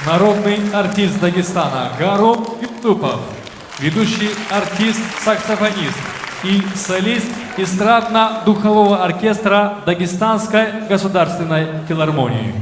народный артист Дагестана Гаром Юптупов, ведущий артист-саксофонист и солист эстрадно-духового оркестра Дагестанской государственной филармонии.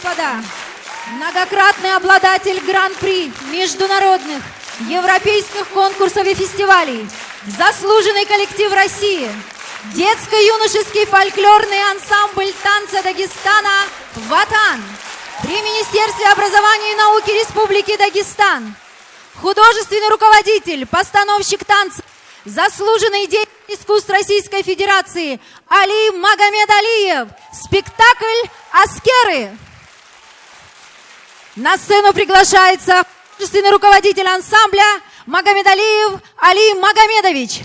господа, многократный обладатель гран-при международных европейских конкурсов и фестивалей, заслуженный коллектив России, детско-юношеский фольклорный ансамбль танца Дагестана «Ватан» при Министерстве образования и науки Республики Дагестан, художественный руководитель, постановщик танца, заслуженный деятель искусств Российской Федерации Али Магомедалиев. Спектакль «Аскеры». На сцену приглашается художественный руководитель ансамбля Магомедалиев Али Магомедович.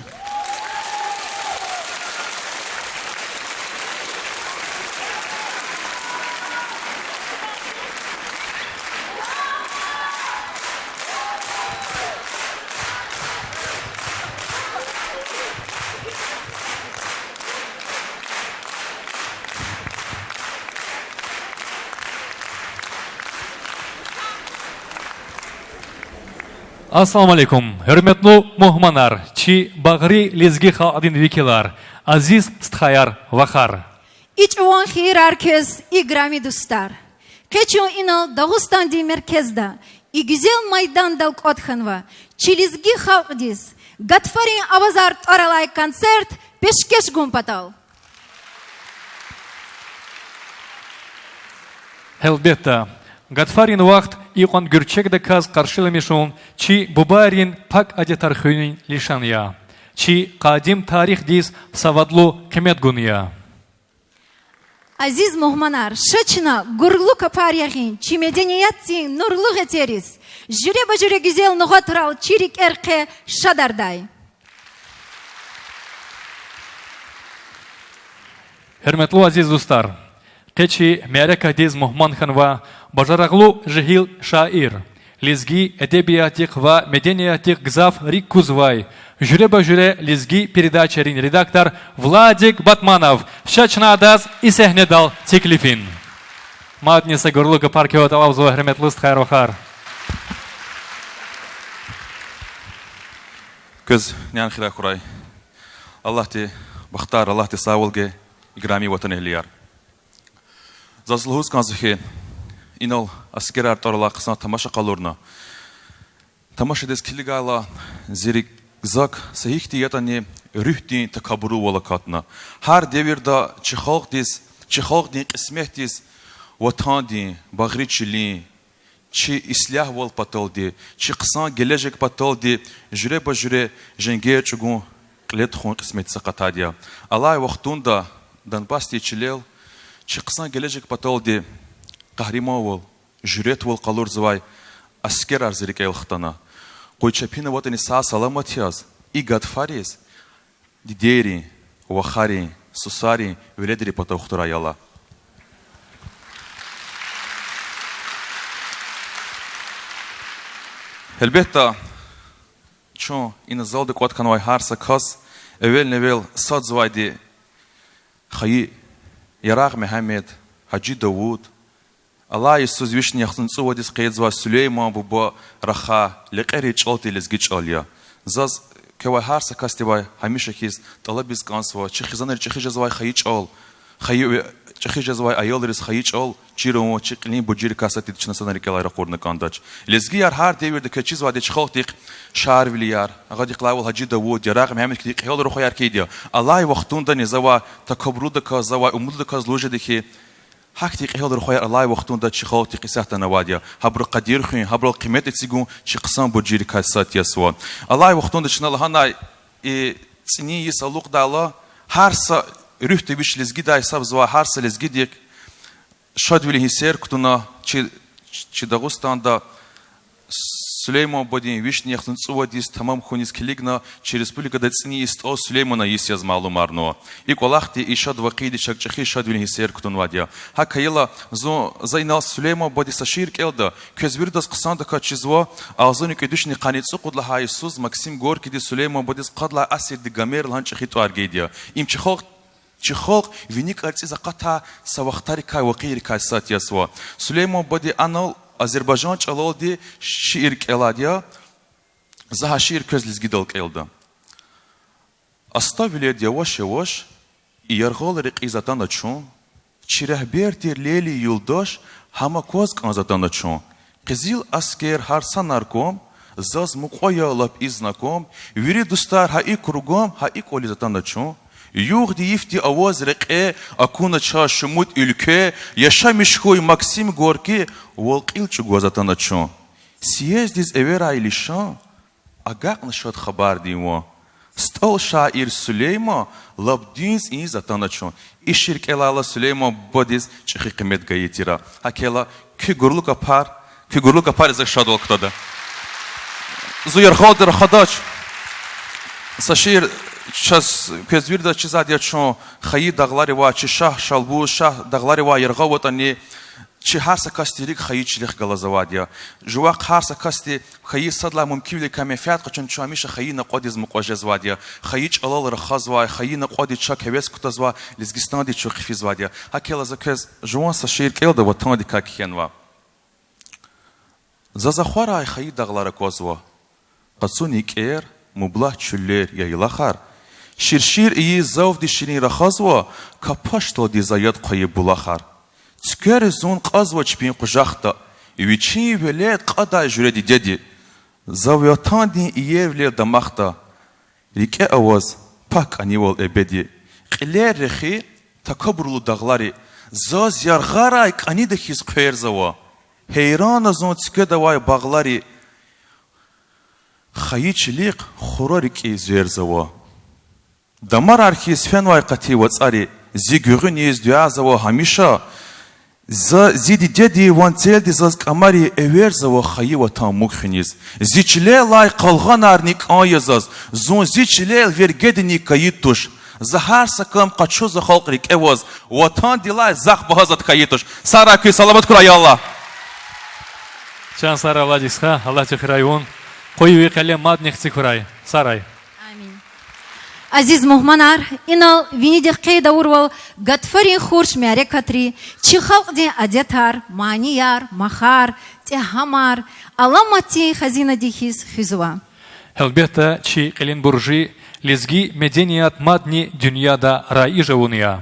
Ассаламу алейкум. Hürmetli muhmanar, чи багри лезги халдин викилар, азиz стхаяр вахар. İç uan xeyir herkes, igrami dostlar. Keço inal Dağıstan di merkezda, i güzel maydan dalk otxanva, çilizgi halkdiz, gatfarin avazar aralay konцерт, peşkeş gumpatal. Elbette, Gatfarin vakt iqon gürçek de kaz karşılamışın, çi bubarin pak adetar hünin lişan ya, çi kadim tarih diz savadlu kemet gunya. Aziz muhmanar, şaçına gurlu kapar yaxin, çi medeniyetsin nurlu geteriz, jüre bajüre güzel nuhatral çirik erke şadarday. Hürmetli aziz dostlar, keçi mereka diz muhman xanva, Бажарағлу жихил шаир, лезги эдебиятик ва медениятик гзав Рик Кузвай, жүре-бажүре лезги передачарин редактор Владик Батманов, шачнадаз и сехнедал теклифин. Мадниса Гурлука паркиот алавзу хреметлыст хайрвахар. Көз нян хида хурай. Аллах ти бахтар, Аллах ти сауылге играми ватан эхлияр. Заслугуз канзухи инал аскерар торла қысна тамаша қалурна. Тамаша дес килигала зирик зак сахихти ятани рюхти такабуру валакатна. Хар деверда чихалq дин қисмех дис ватан дин бағри чили чи ислях вал патал ди чи қысна гележек патал ди жүре ба жүре женге чугун қилет хун қисмет сақатадия. Алай вақтунда Донбасс чилел чи қысна гележек патал ди Kahrimavol, jüret vol qalur zvay, asker arzirik elxtana. Qoychapina votani sa salamat yaz, i gadfariz, dideri, vaxari, susari, velediri patauxtura yala. Elbette, ço inazaldı qatkan vay harsa kas, evvel sad zvaydi, xayi, Yaraq Muhammed, Hacı Davud, Allah Иисус вишни яхтунцу водис қейдзва Сулейман буба раха леқери чалти лезги чалия. Заз кевай харса кастивай хамиша хиз талабиз кансва чихизанер чихижазвай хаи чал. Хаи чихижазвай айолрис хаи чал чиромо чихлин буджир касати чнасанер келайра қурна кандач. Лезги яр хар девирде кечиз вади чихалтик шар вилияр. Агади клавул Хаджи Давуд Ярaq Мухаммед ки хел рухаяр кейдия. Allah вақтунда незава такабруда казава умуда казлужа дихи حكتي قهول رخويا الله وقتون دا تشخو تقيسات نواديا هبر قدير خين هبر قيمة تسيقون تشقسان بوجير كاسات يسوع الله وقتون دا شنال هانا سني يسالوق دا الله هارسا ريحت بيش لزجي دا يساب زوا هارسا لزجي ديك شاد ويلي هيسير كتونا تشي داغوستان دا Сулейман бодин вишни яхтун цувадис тамам хунис килигна через республика дацни ист о Сулеймана есть яз малумарно. И колахти и шад вакиди чакчахи шад вин хисер кутун вадия. Хакаила зо зайнал Сулейман боди сашир келда көзбирдас қысанда качизва азони кедушни қаницу қудла хайсуз Максим Горки ди Сулейман бодис қадла асир ди гамер ланчахи туаргедия. Им чихолq виник арциза қата савахтари кай вақири кайсат ясва. Сулейман боди анал Azerbaycan çalaldı şiir keladya, zaha şiir közlizgi dal kelda. Asta viled yavaş yavaş, iyargal rik izatan açın, çirehber tir leli yoldaş, Hama koz kanzatanda çon. Kızıl asker harsa narkom, zaz mukoya lap iznakom, viri dustar hai kurgom, hai kolizatanda çon. Yuh diyifti avaz reke, akuna ça şumut ülke, yaşamış koy Maksim Gorki, volk ilçu gozatanda çon. Siyezdiz evera ilişan, agak nışat xabar diwa. Stol şair Süleyma, labdins in zatanda çon. İşirk elala Süleyma bodiz çıxı kıymet gayetira. Hakela ki gurluk apar izak şadol ktada. Zuyar xadir xadaç. Saşir час пезвирда чизадя чон хаи дагълари ва чи шах шалбу шах дагълари ва яргават ани чи харса кастирик хаи члих галазавадия жуа харса касти хаи садла мумкивли камефят қачан чамиша хаи на қодиз муқажазвадия хаи чалал рахазва хаи на қоди чак хевес кутазва лизгистанди чо қифизвадия hakela zakaz жуан са шир келда ва танди какенва зазахвара хаи дагълара козва қацуни кер мубла чулер я илахар Ширшир iyi zavdi şirin rakhazwa kapashto dizayat qayi bulakhar Tsker zon qazwa chpin qujakhta Vichi velet qada juredi dedi Zavyatan din iyevle damakhta Rike avaz pak anivol ebedi Qiler rekhi takaburlu dağlari Zaz yargharay qani de his qerzava Heyran zon tske davay bağlari Khayichliq khurarik izverzava Damar arxis fenvay qati vatsari zigugin izduazava hamisha zidi dedi vanteldi zaz kamari everzava khayi vatan mukhiniz zichle lay qalgan arnik ayazaz zon zichle vergedini kayitush zahar sakam qacho za xalqrik evaz vatan dilay zakh bahazat kayitush sara ki salamat kuray Allah Чан сара Владисха, Allah чехрайон, қойы қале мадних цикурай, сарай. Aziz muhmanar, inal vinidih qeyda urval gatfarin khursh mere katri, chi khalqdin adetar, maniyar, mahar, tehamar, alamati khazina dihis khizwa. Elbette çi qilin burji lizgi medeniyat madni dünyada rai javuniya.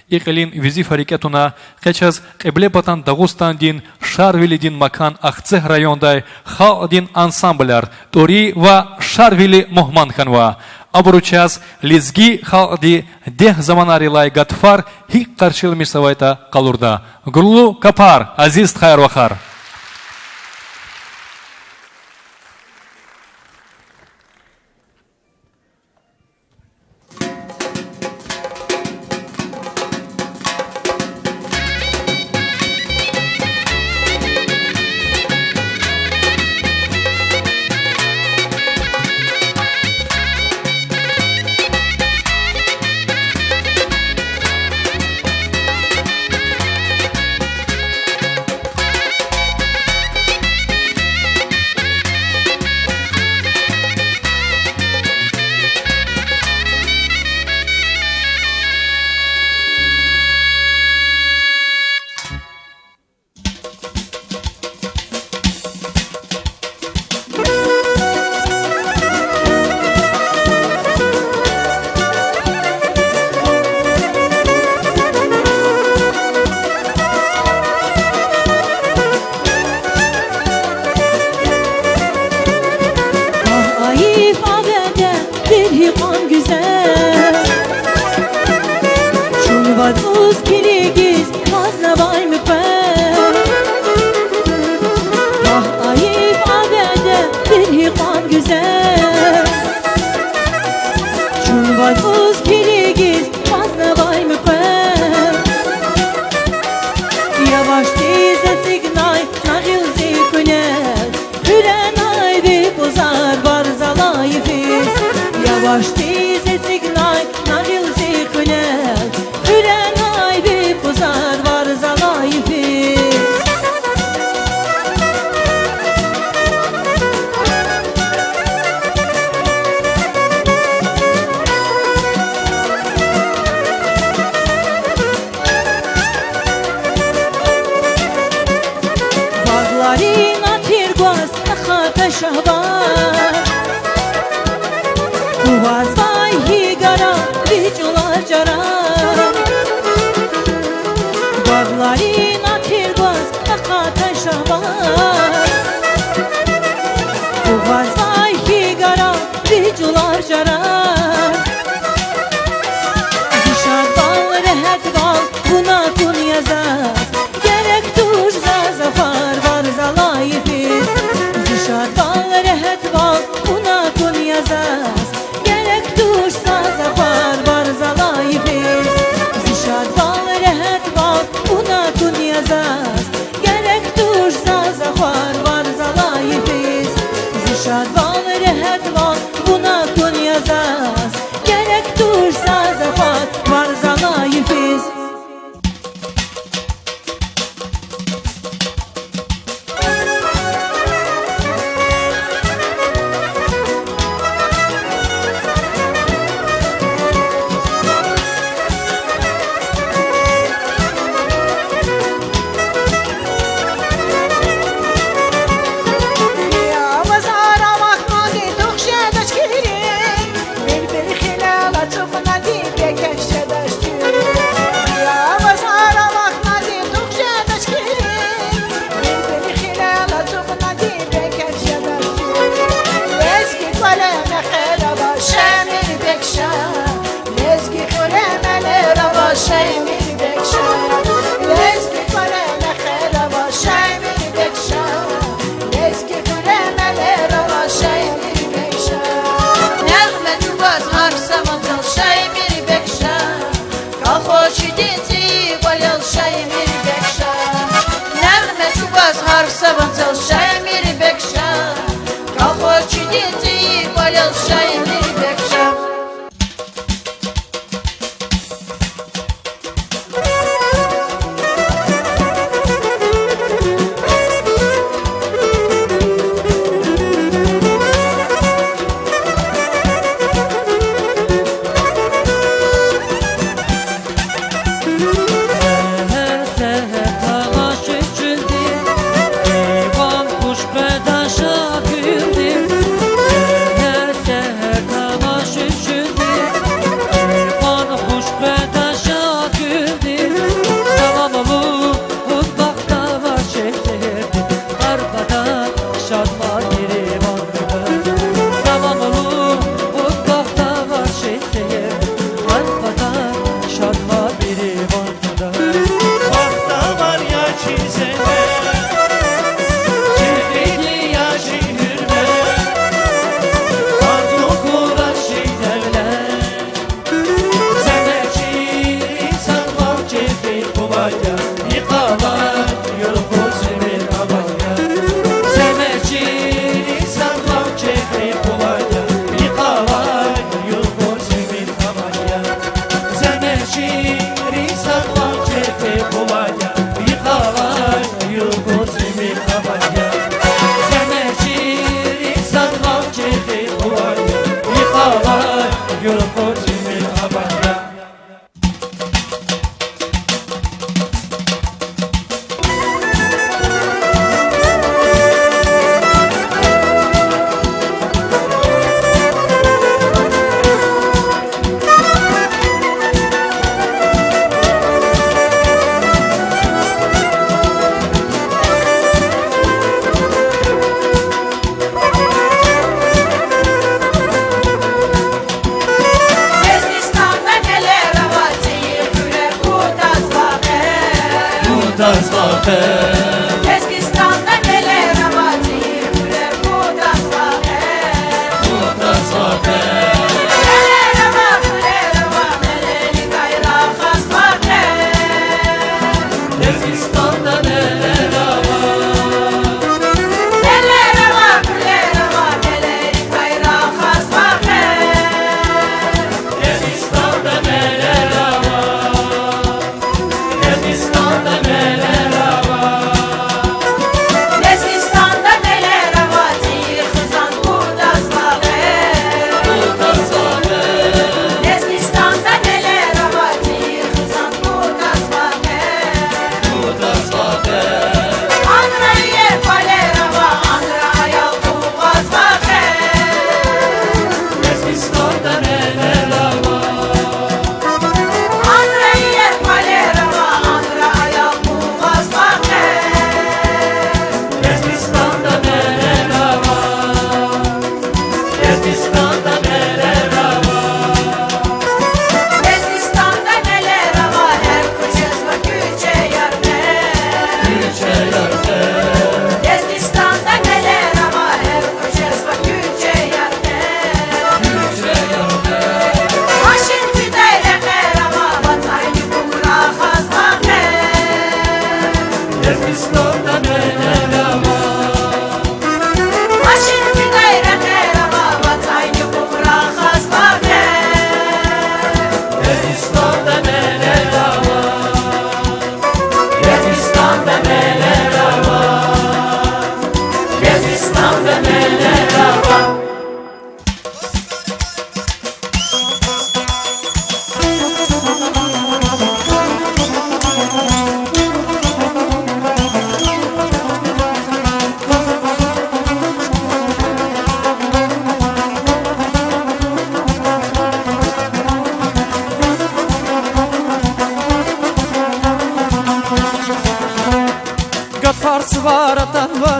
İqilin vizi fariketuna qechaz qibli batan Dağustan din Şarvili din makan Aqtseh rayonday xalq din ansamblar Tori va Şarvili Muhmanxanva. Abruchaz lizgi xalqdi deh zamanari gatfar hik qarshilmish savayta qalurda. Gurlu kapar aziz xayr vaqar. Was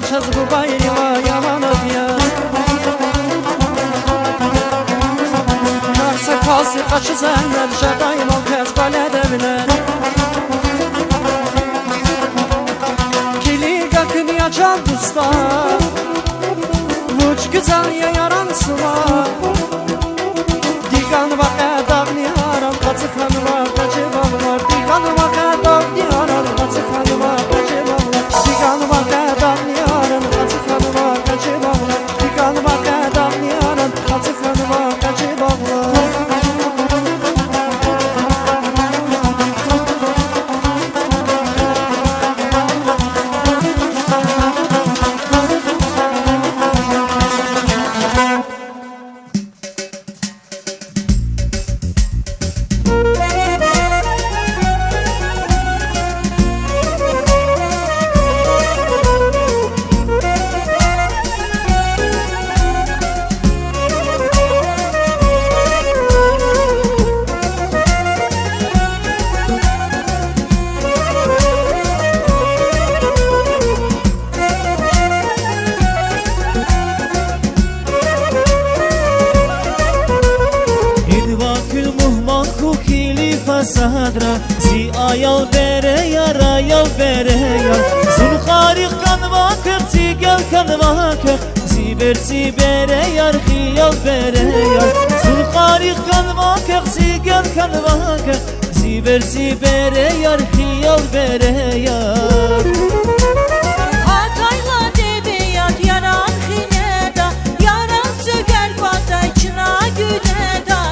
çaz bu bayıma yaman ödüyor Karsa kalsı kaşı zəhlər Jadayım ol kəz balədə bilər Kili qakın yacan dustar Vuc güzel yaran sular Digan vaqədaq niharam Qaçıqan var qacıbavlar Digan vaqədaq niharam Qaçıqan var qacıbavlar Digan vaqədaq niharam Qaçıqan var qacıbavlar Digan vaqədaq niharam Qaçıqan var qacıbavlar Sadra si ayal bere yar ayal bere yar Zul kharik kan vakır si gel kan vakır Si ver si bere yar khiyal bere yar Zul kharik kan vakır si gel kan vakır Si ver si bere yar khiyal bere yar Hatayla debiyat yaran xineda Yaran söker patay çına güneda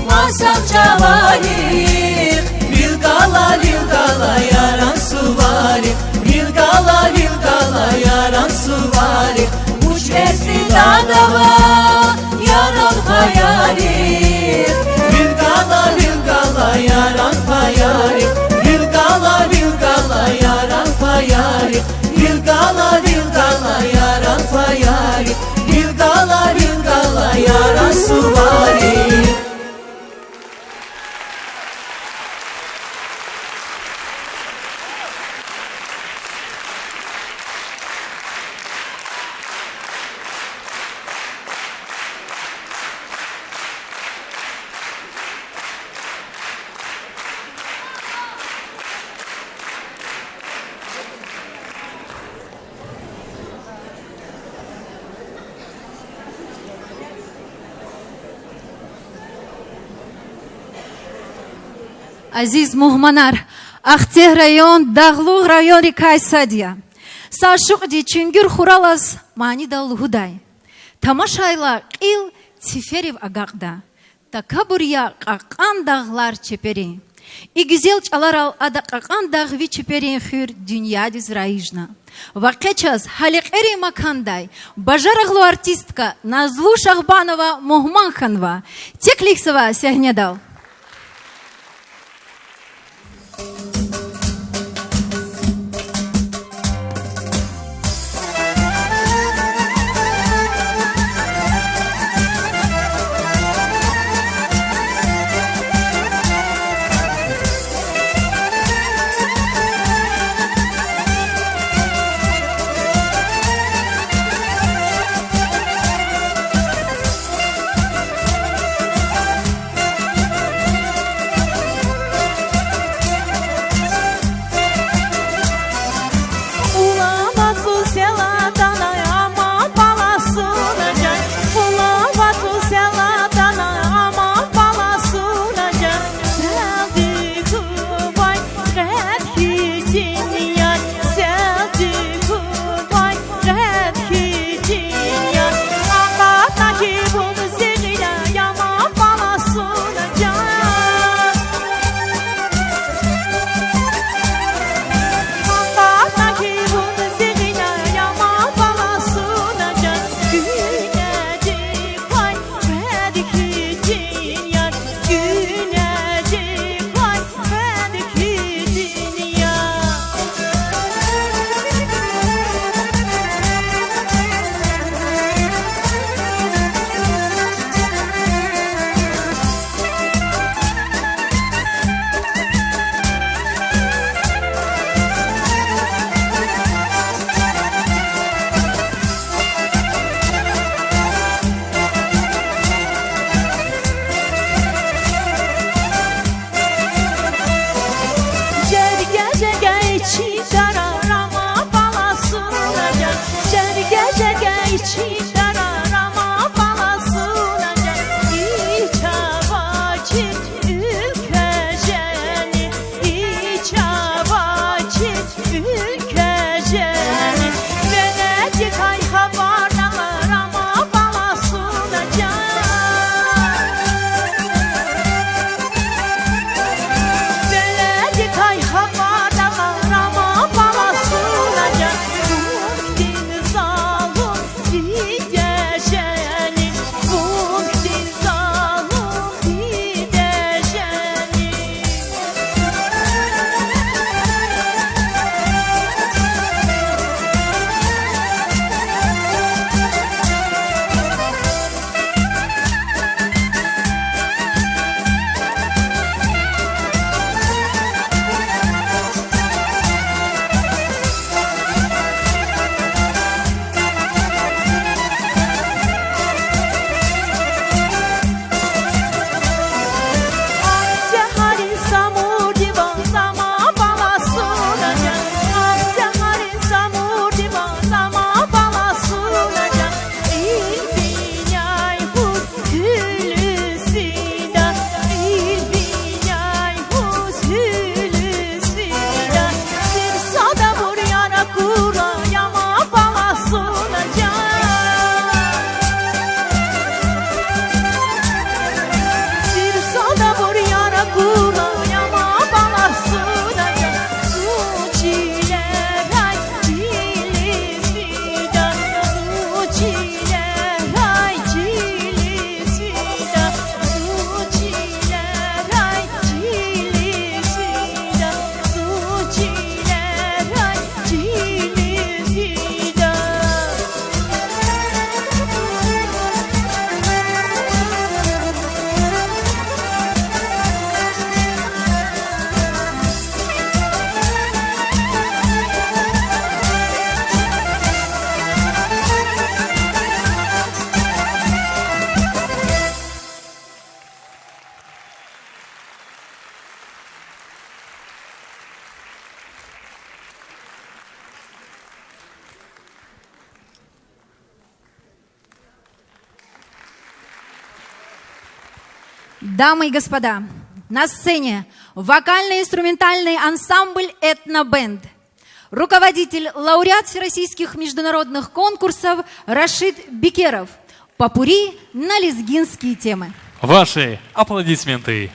Masal cavalik Lilgala yaran suvari Lilgala yaran suvari Uç versin adama yaran hayali Lilgala yaran hayali Lilgala yaran hayali Lilgala yaran hayali Lilgala yaran suvari Азиз мухманар, Ахтех район, Дағлуғ район рекай садия. Сашуқ ди чүнгір хуралас мани дал худай. Тамашайла қил циферев агақда. Такабурия қаққан дағлар чепери. И güzel çalar al ada қаққан дағви чеперин хюр дүния диз раижна. Вақечас халиқери макандай. Бажарағлу артистка Назлу Шахбанова Мухманханова. Текликсова сягнедал. Дамы и господа, на сцене вокально-инструментальный ансамбль «Этнобенд». Руководитель, лауреат всероссийских международных конкурсов Рашид Бекеров. Попурри на лезгинские темы. Ваши аплодисменты.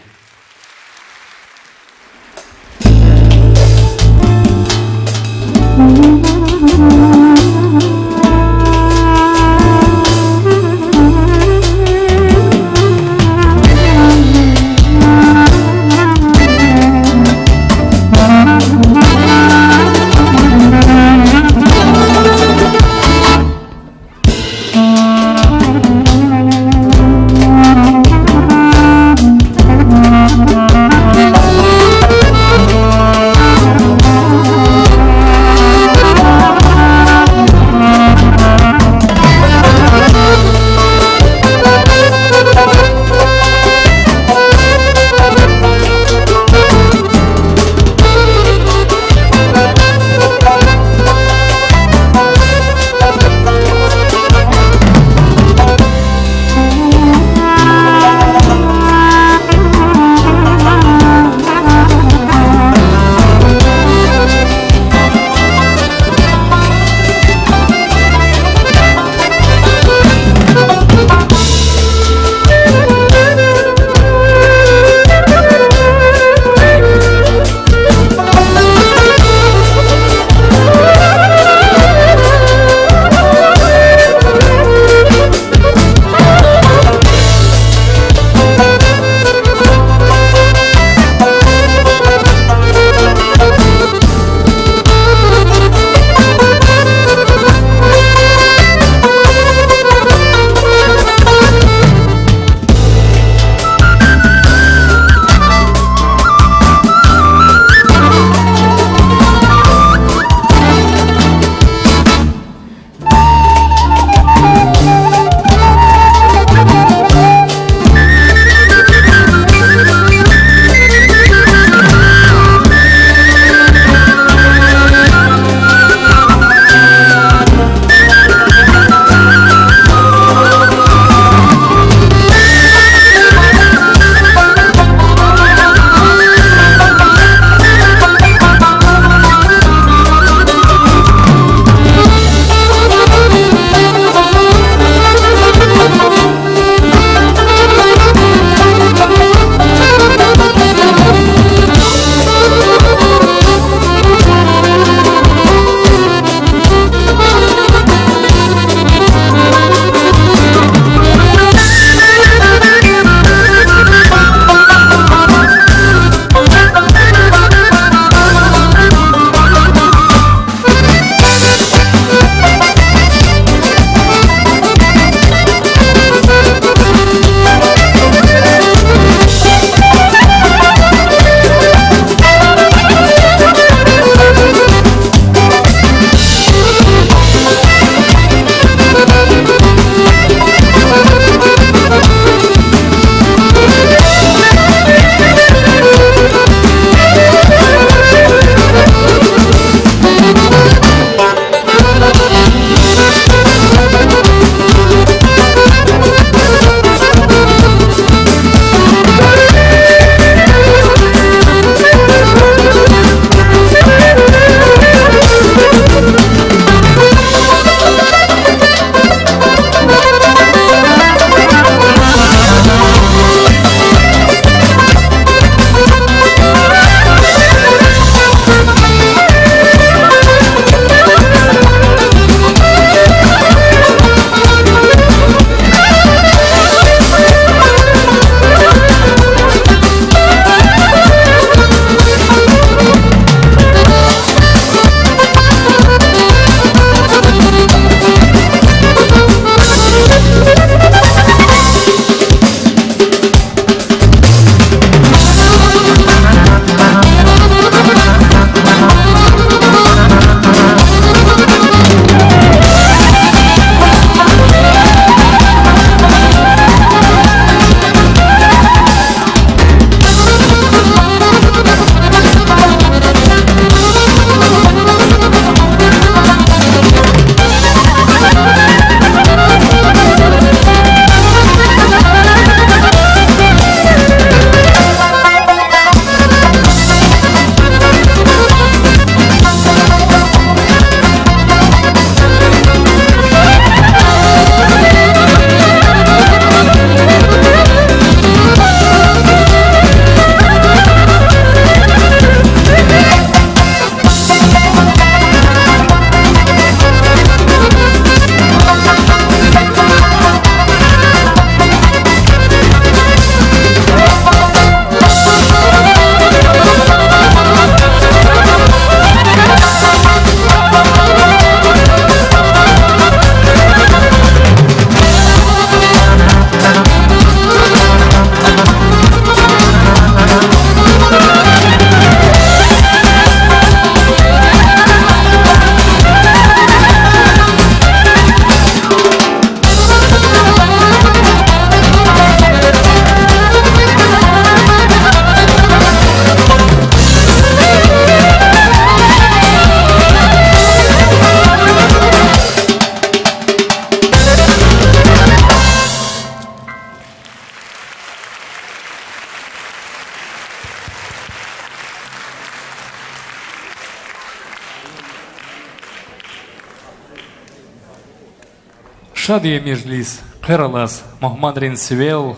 Шадия межлис, кыралас, Мохмандрин свел,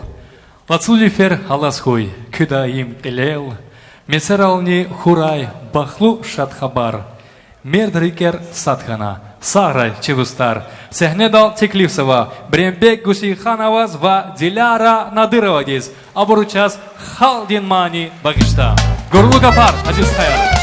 Лацулифер аласхой, Кюдаим элел, Месерални хурай, Бахлу шадхабар, Мердрикер садхана, Сарай Чедустар, Сехнедал Теклифсова, Брембек Гусейхановаз ва Диляра Надыровадис, Абуручас Халдинмани Багишта. Гурлукапар, Азиз Хайар.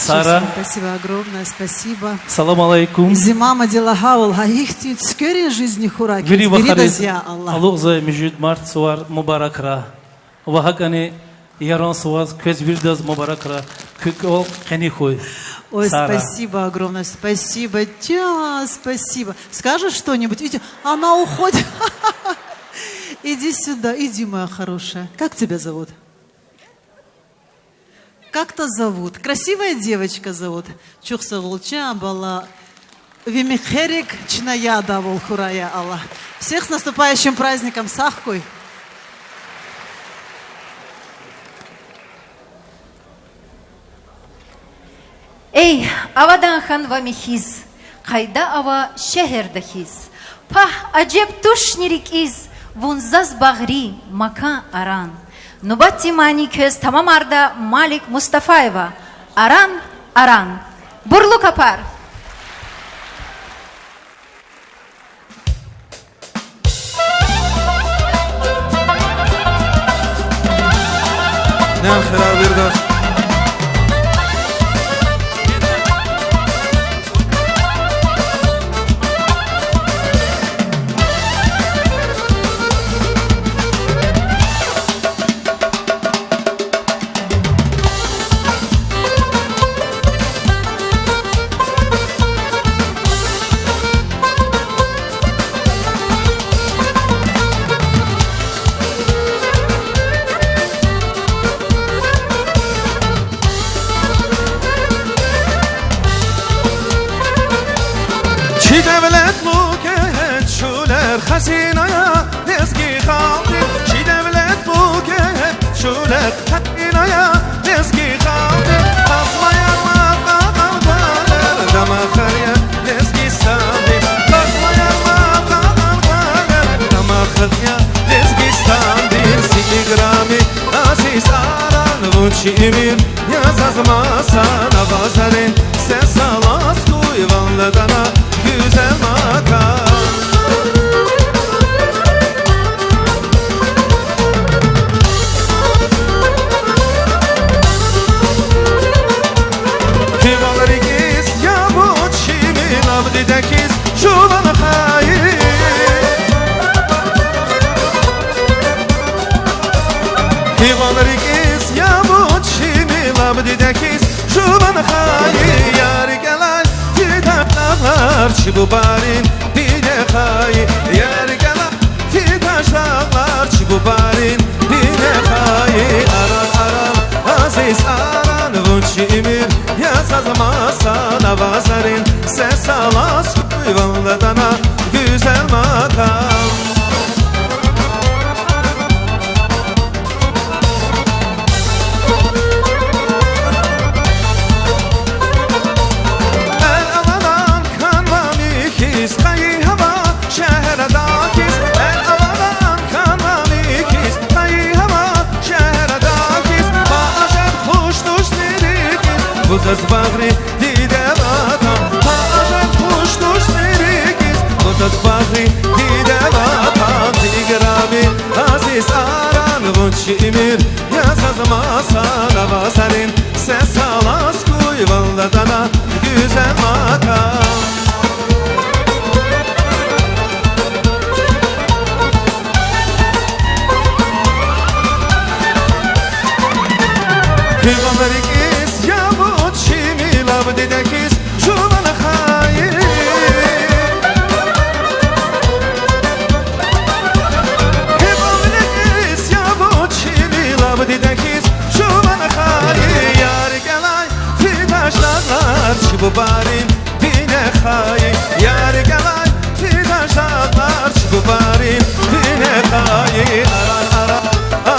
Сара. Спасибо огромное, спасибо. Салам алейкум. Зимама делахаул, а их скорее жизни хураки. Вери вахарез. Аллах. Аллахза межид март суар мубаракра. Вахакани ярон суар кез вирдаз мубаракра. Кыкол кенихуй. Ой, спасибо огромное, спасибо. Тя, спасибо. Скажешь что-нибудь? Иди. Она уходит. Иди сюда, иди, моя хорошая. Как тебя зовут? Как-то зовут. Красивая девочка зовут. Чухса волча бала. Вимихерик чная волхурая Аллах. Всех с наступающим праздником Сахкуй. Эй, авадан хан вамихиз, кайда ава шехердахиз. Пах аджеб тушнирик из, вунзаз багри мака аран. Нубатти мани көз тамам арда Малик Мустафаева. Аран, аран. Бурлу капар. Ням хера вирдаш. Hasinaya nezgi kaldı Şi devlet buket şulet Hasinaya nezgi kaldı Asmaya mağalar Dama kharya nezgi sabi Asmaya mağalar Dama kharya nezgi sabi Sigrami aziz aran Vunçi emir yazazmasan Avazarin ses alas Kuyvanladana güzel makam Abdidekiz şuvan hayır Hivanrikiz ya bu çimil abdidekiz şuvan hayır Yar gelal fidanlar çibu barin bine hayır Yar gelal fidanlar çibu barin bine hayır Aran aran aziz aran vunçi emir yazazmasan avazarin ses alas Kuyvanladana güzel makam El avadan kanvan ikiz Kayı hava şehre dakiz El avadan kanvan ikiz Kayı hava şehre dakiz Bağışıp kuş duş dirikiz Buzaz bağri dide vatan Bağışıp kuş duş dirikiz Buzaz bağri dide vatan Sigrami aziz aran Vunçi emir yazazmasan Avazarin ses alas Kuyvanladana güzel makam Hivanrikiz ya bu çimil abdidekiz şuvan hayır Hivanrikiz ya bu çimil abdidekiz şuvan hayır Yar gelay fidaşlar çibu barin bine hayır Yar gelay fidaşlar çibu barin bine hayır Aran aran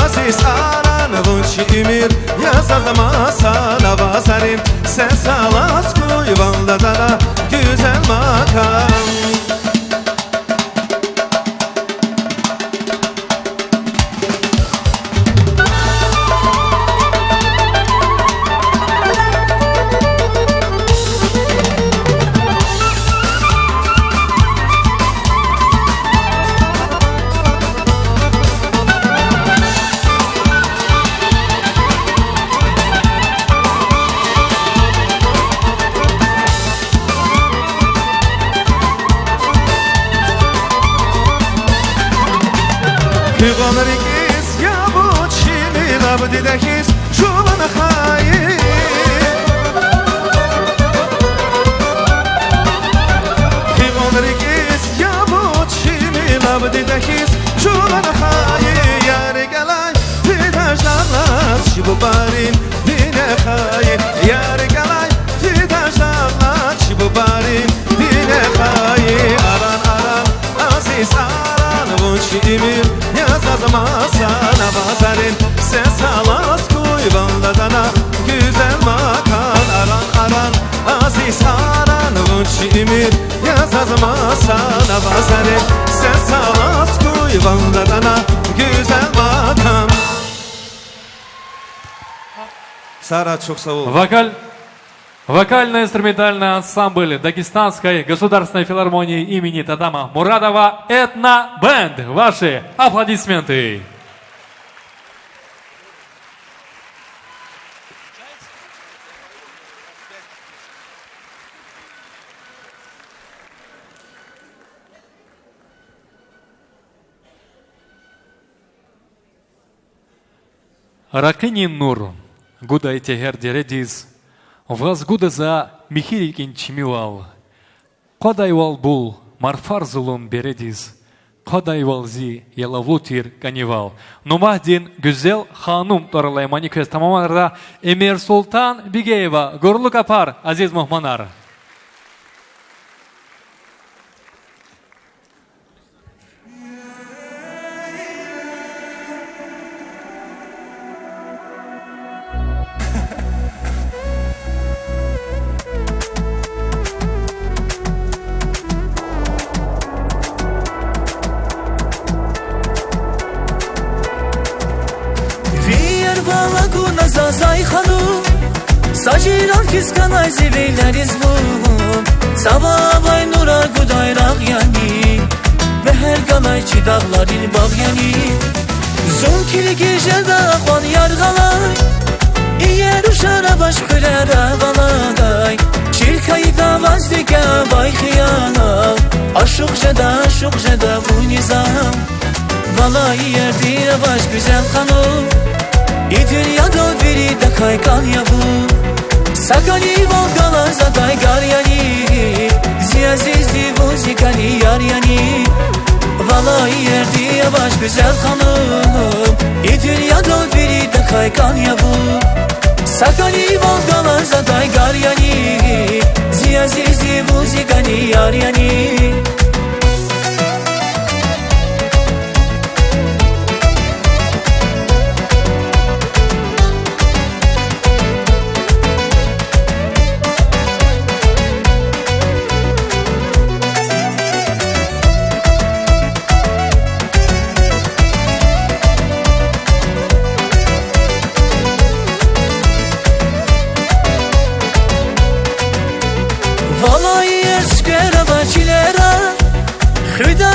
aziz aran Vunçi emir yazazmasan Avazarin ses alas Kuyvanladana güzel makam Hivanrikiz ya bu çimil abdidekiz şuvan hayır Hivanrikiz ya bu çimil abdidekiz şuvan hayır Yar gelay fidaşlar çibu barin bine hayır Yar gelay fidaşlar çibu barin bine hayır Aran aran aziz aran Vunçi emir yazazmasan Avazarin ses alas Kuyvanladana güzel makan Aran aran aziz aran Vunçi emir yazazmasan Avazarin ses alas Kuyvanladana güzel makan Sara, çok sağ ol. Вокально-инструментальный ансамбль Дагестанской государственной филармонии имени Тадама Мурадова «Этно Бенд». Ваши аплодисменты. Ракынин Нур, гудайте гердередиз, вас гудаза михирикин чимивал, кодайвал бул, марфарзулун бередиz, кодайвалзи ялавлутир канивал. Нумахдин güzel hanım toralay manifest tamamlarda Emir Sultan Bigeyeva, Gurluk Apar, Aziz Muhmanar. zay hanım Saciran kiskanay zivileriz mum Savavay nura gudayrak yani Ve her galay çidağların bağ yani Zunkili gecede kwan yargalay İyer uşara baş kırara valay Şirkayı da vazdike vay khiyana Aşık jeda bu nizam Valay yerdi baş güzel hanım İ dünyada biri de kaykan ya bu Sakani volgalar zaday gar yani Ziyazizdi bu zikani yar yani Valay yerdi baş güzel hanım İ dünyada biri de kaykan ya bu Sakani volgalar zaday gar yani Ziyazizdi bu zikani yar yani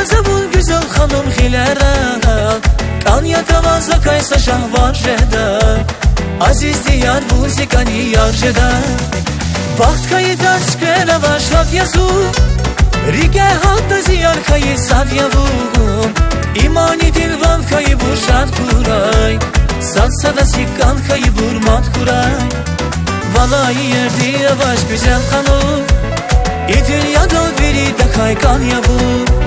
Zabun güzel hanım hilera Kanya tavaza kaysa şahvar jeda Aziz diyar bu zikani yar jeda Baht kayıda skera başlat yazu Rige hatta ziyar kayı sad yavum İmani dilvan kayı burşat kuray Satsa da sikkan kayı burmat kuray Valay yerdi yavaş güzel hanım İ dünyada biri de kaykan yavum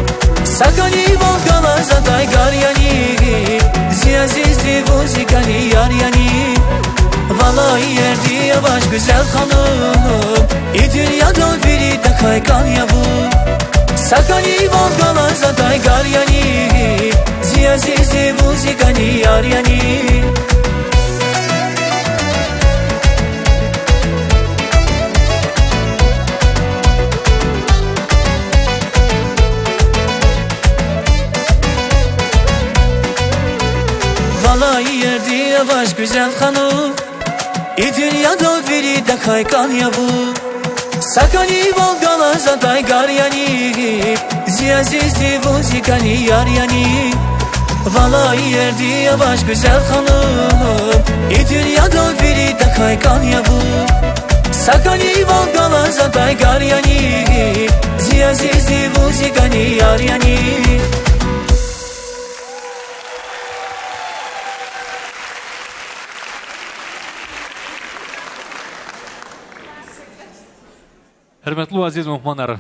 Sakani volgalar zaday gar yani Ziyazizdi bu zikani yar yani Valay yerdi yavaş güzel hanım İ dünyada biri de kaykan ya bu Sakani volgalar zaday gar yani Ziyazizdi bu zikani yar yani Valay yerdi yavaş güzel hanım İ dünyada biri de kaykan ya bu Sakani volgalar zaday gar yani Ziyazizdi bu zikani yar yani Valay yerdi yavaş güzel hanım İ dünyada biri de kaykan ya bu Sakani volgalar zaday gar yani Ziyazizdi bu zikani yar yani Hürmetli aziz muhmanlar,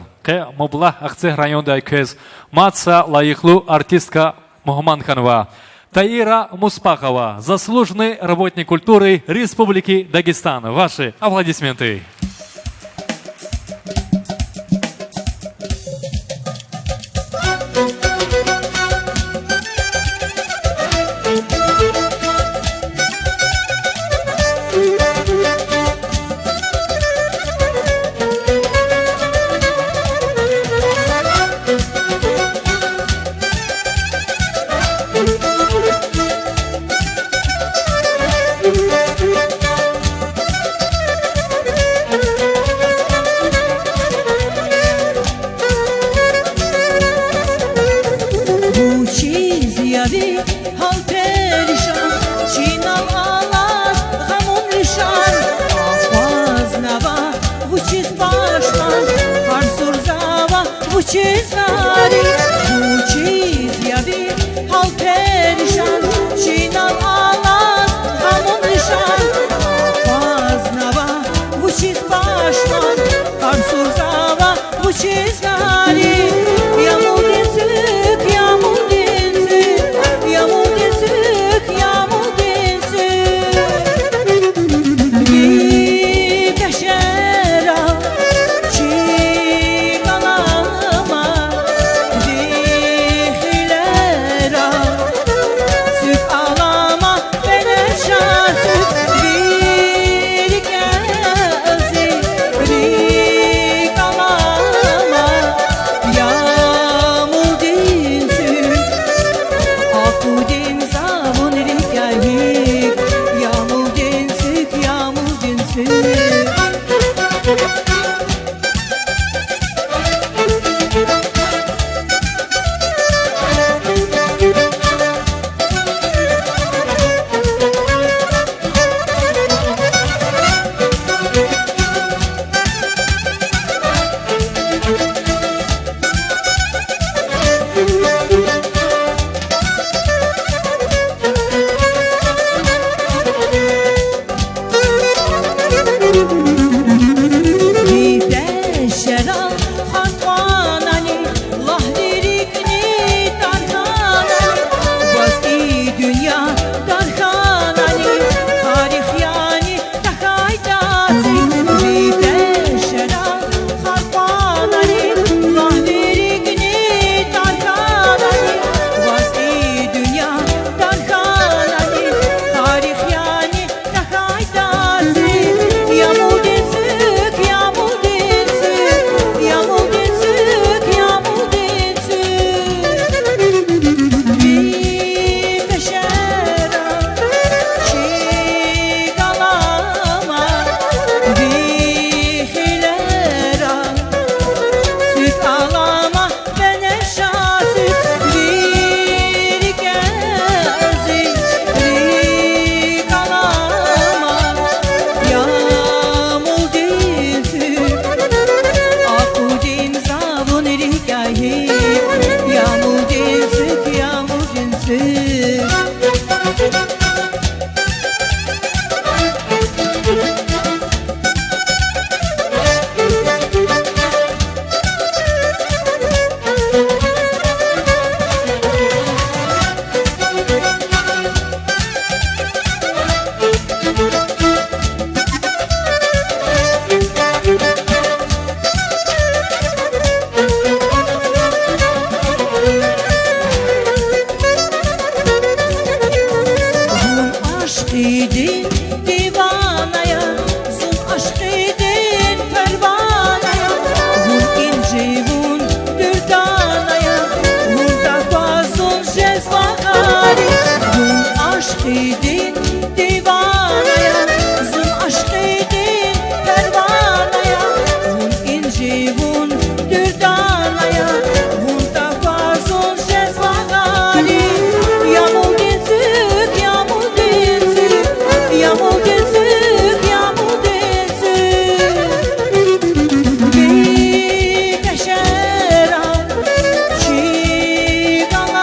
Mobla Akçay rayonda köz Matsa лайыклы артистка Мухманханова Таира Муспахова, заслуженный работник культуры Республики Дагестан. Ваши аплодисменты. aşk idin divanaya, zul aşk idin pervanaya, vun inci vun dürdanaya, vun tafazun cezvagari, vun aşk idin divanaya, zul aşk idin pervanaya, vun inci vun dürdanaya, vun tafazun cezvagari. Yağmur densük, yağmur densük, yağmur densük, yağmur densük. Bir keşera, çiğdalama,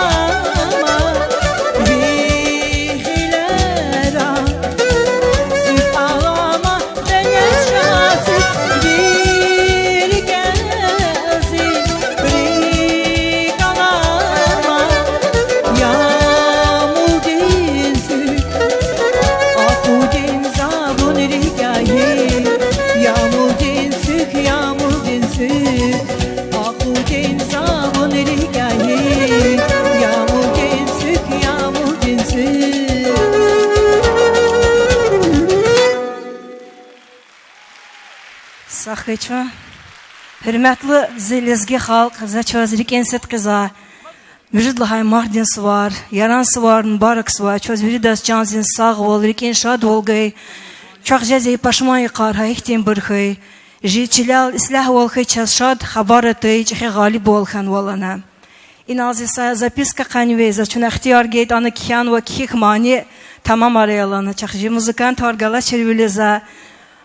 bir hilera, süt ağlama, deniz şahsız, bir gelsin, bir kalama. Yağmur densük, aku denzabun rikahi. Yağmur densük, yağmur densük, aku denzabun rikahi. Yağmur densük, yağmur densük. Сахыча, hürmetli zelizgi halk, zaçözlik enset kıza, müjdetlhay mahdin suvar, yaran suvar, mübarek suvar, çöz viridas canzin sağ ol, riken şad olgay, çok cezey paşmayı qarha ihtim bırkhay, jitçilal islah olkhay çaz şad habaratay, çehe galib olkhan olana. İnazisa zapiska kanveza, çuna ihtiyar geyt anı kiyan ve kik mani, tamam arayalana, çakji muzikant hargala çervileza,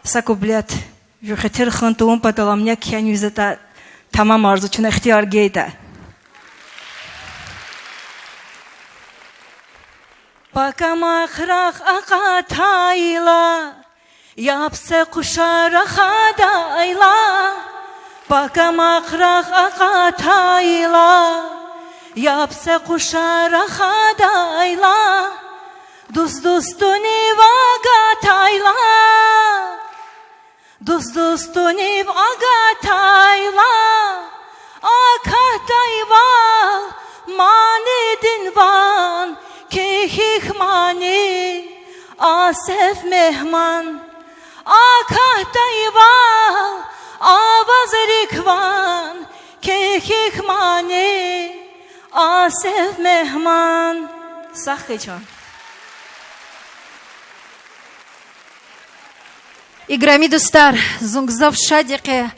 sakublet. Юхетер хантуун паталамня кянюзета tamam arzu çuna ihtiyar geyde. Pakamakrak akatayla, yapse kuşara hadayla. Pakamakrak akatayla, yapse kuşara hadayla. Dostuni vagatayla. Dostuni vagatayla. Akatayval manedin van. Kehihmani asef mehman. Akatayval avaz rikvan. Kehihmani asef mehman. Sahkeçan. Играми дустар, зунгзав шадике,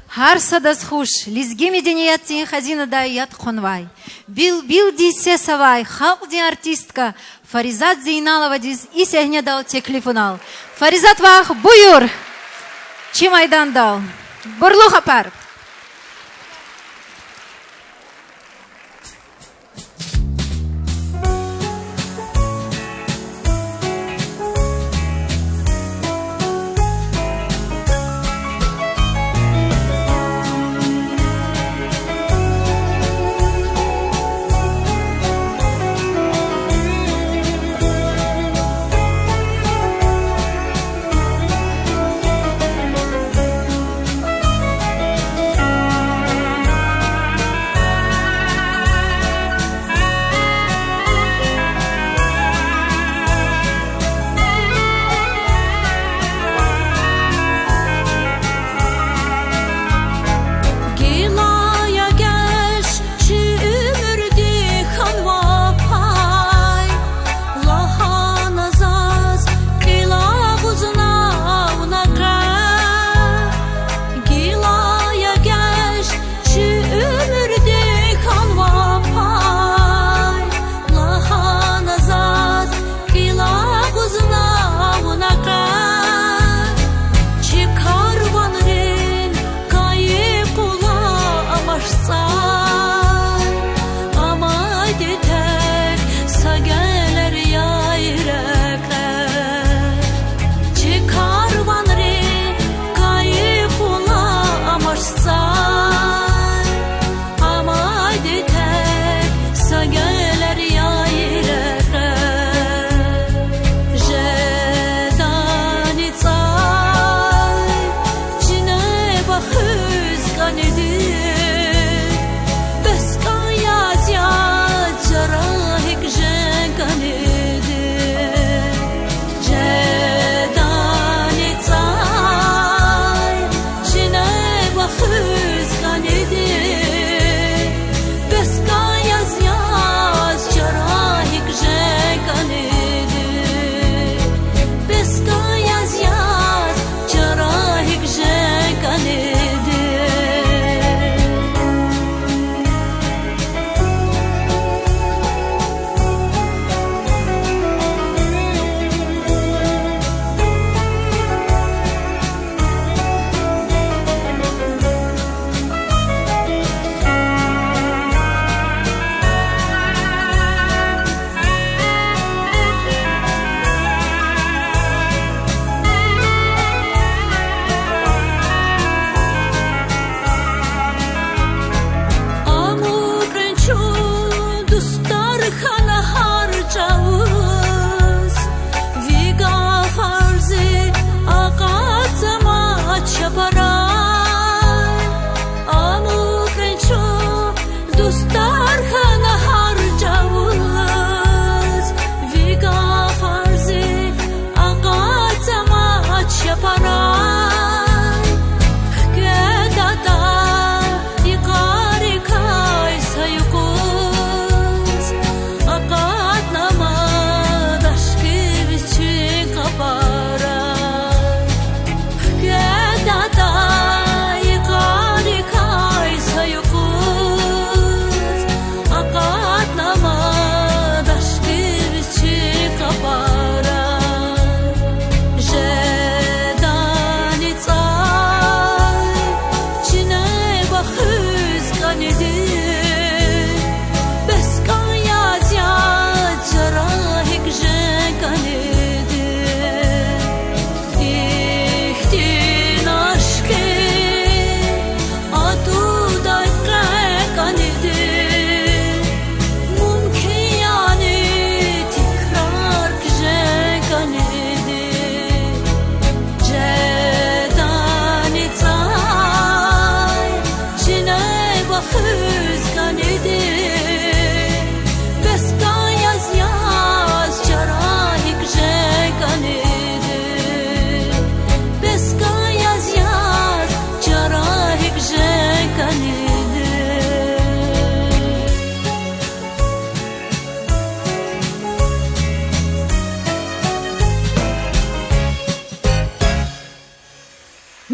харса дас хуш, лизги медениятин хазина да ят хонвай. Бил дисе савай, халк ди артистка, Фаризат Зейналова диз и сехне дал теклифунал. Фаризат вах буюр, чимайдан дал, бурлуха пар.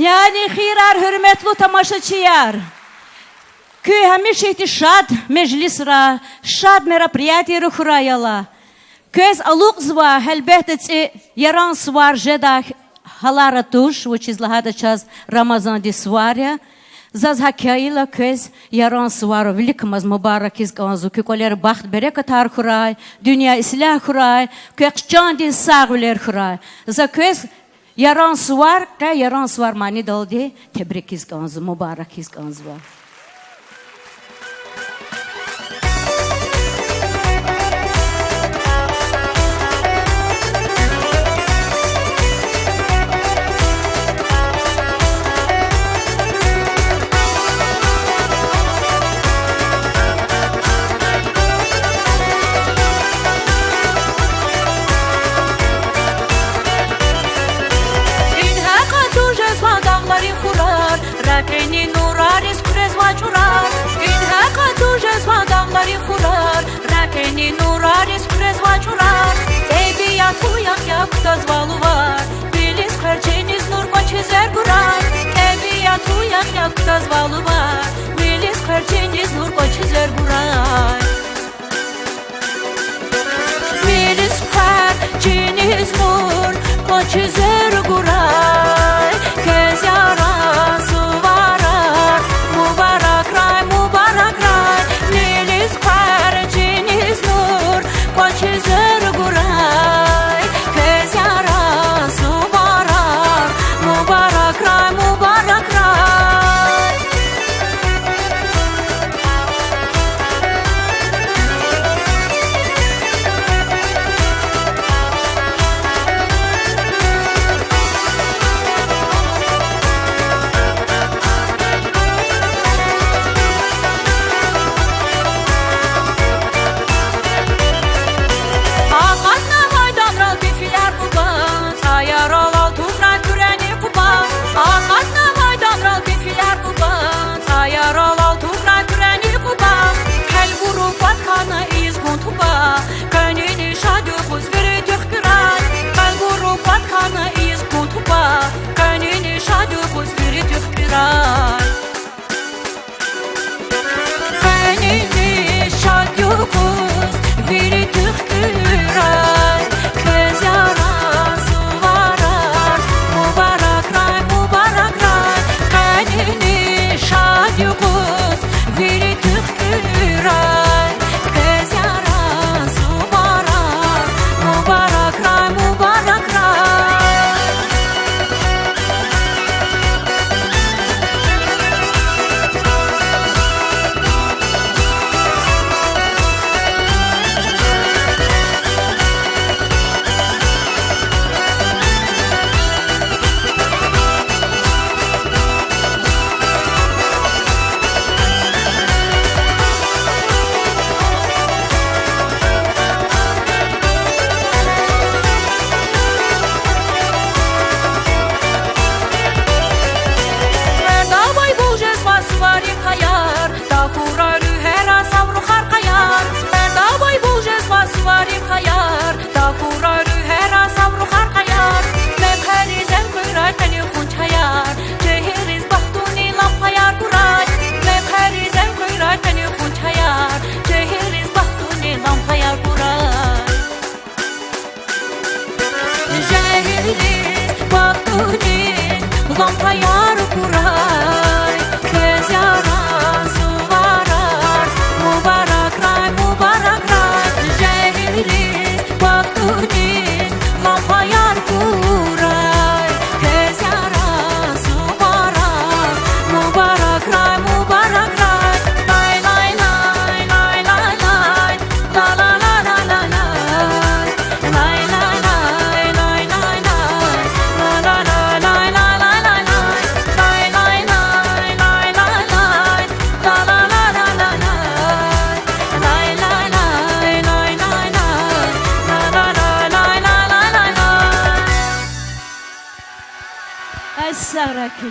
Yani hirar hürmetli tamaşaçılar. Köy hemşehti şad meclis ra, şad merapriyati ruhurayala. Köz aluk zva helbette yaran svar jeda halara tuş, which is lahada chaz Ramazan di svarya. Zaz hakayla köz yaran svar velikmaz mübarek iz ganzu ki koler baht bereket har huray, dünya islah huray, kökçan din sağler huray. Za köz yaran svar mani daldi tebrik iz ganzu mübarek iz ganzu. Rakeni nuraris kurez vachurar İnha katujez vadamları kurar Rakeni nuraris kurez vachurar Ebiyatu yaktaz valuvar Bilis kverçeniz nur koçizer kurar Ebiyatu yaktaz valuvar Bilis kverçeniz nur koçizer kurar Bilis kverçeniz nur koçizer kurar Kez yaran suvarar Mubarak ray Nilis kverçeniz nur koçizer kurar Kez yaran suvarar Mubarak ray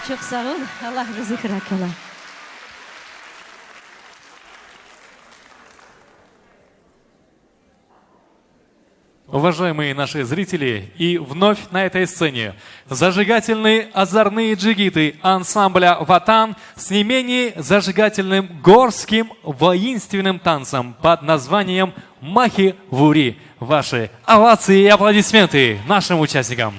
Çok sağ ol. Allah rızık rakala. уважаемые наши зрители, и вновь на этой сцене зажигательные озорные джигиты ансамбля «Ватан» с не менее зажигательным горским воинственным танцем под названием «Махи-Вури». Ваши овации и аплодисменты нашим участникам.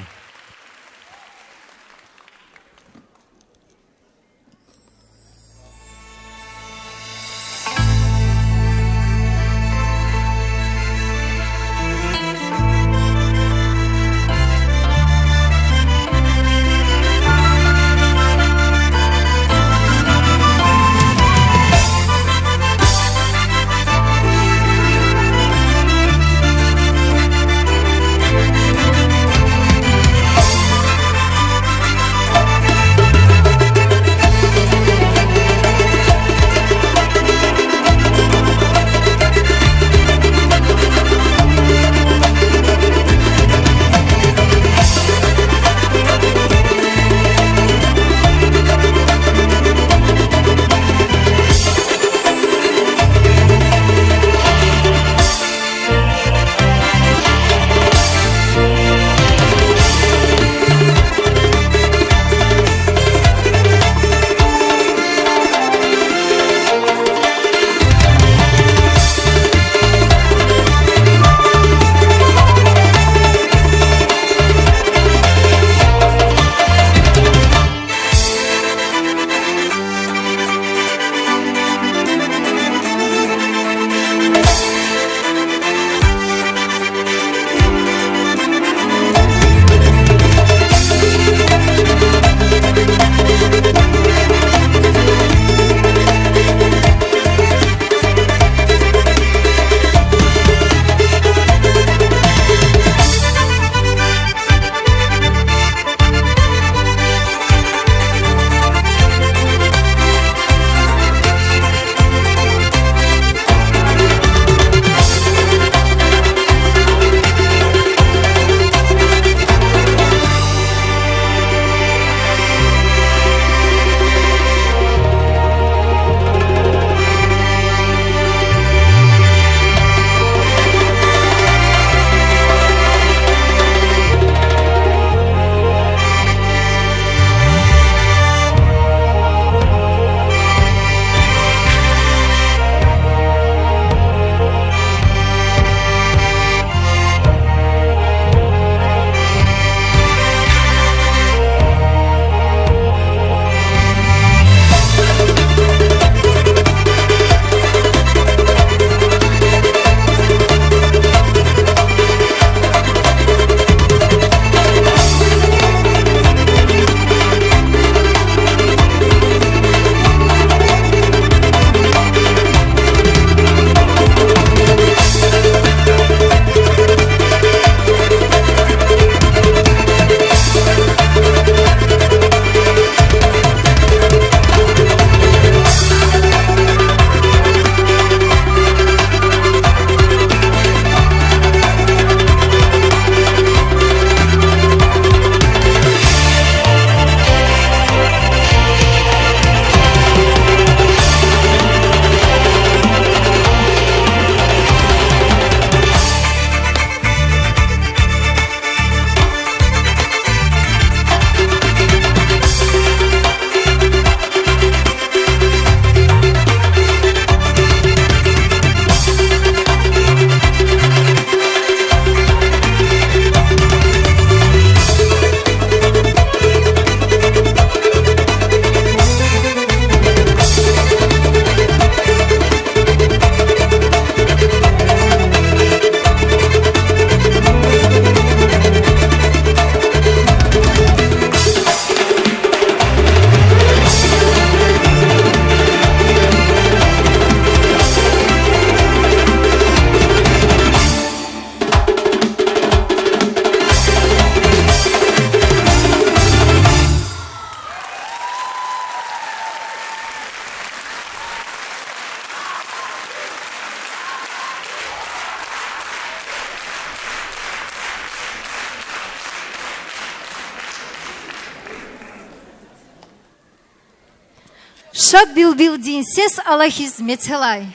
Шад билдин сес Аллахиз мецелай.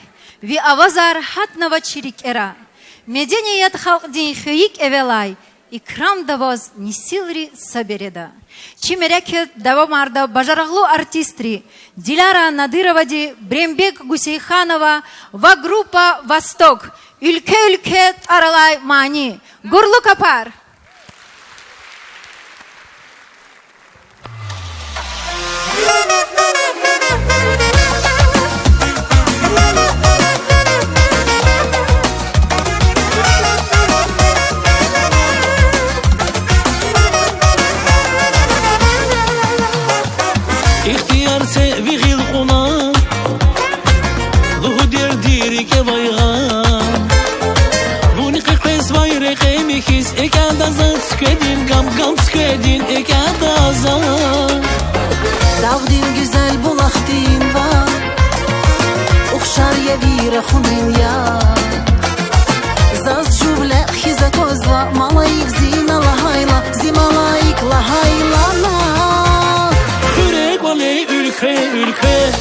Ви авазар хатнава чирик эра. Меденият халк день хюик эвелай, и крам давоз не силри собереда. Чимерекет давамарда бажараглу артистри, Диляра Надыровади, Брембек Гусейханова, ва группа «Восток», Ülke Аралай Мани, Гурлу Капар. İhtiyar sevgil kona Luhu derdir ke baygan Vuni kekes vayre kemikiz Ekada zan skedin gam skedin Ekada zan Dağdin güzel bulaqdin var Uxşar yevire xumrin ya Zaz juvle xiza kozva Malayik zina lahayla Zimalayik lahaylana Ülke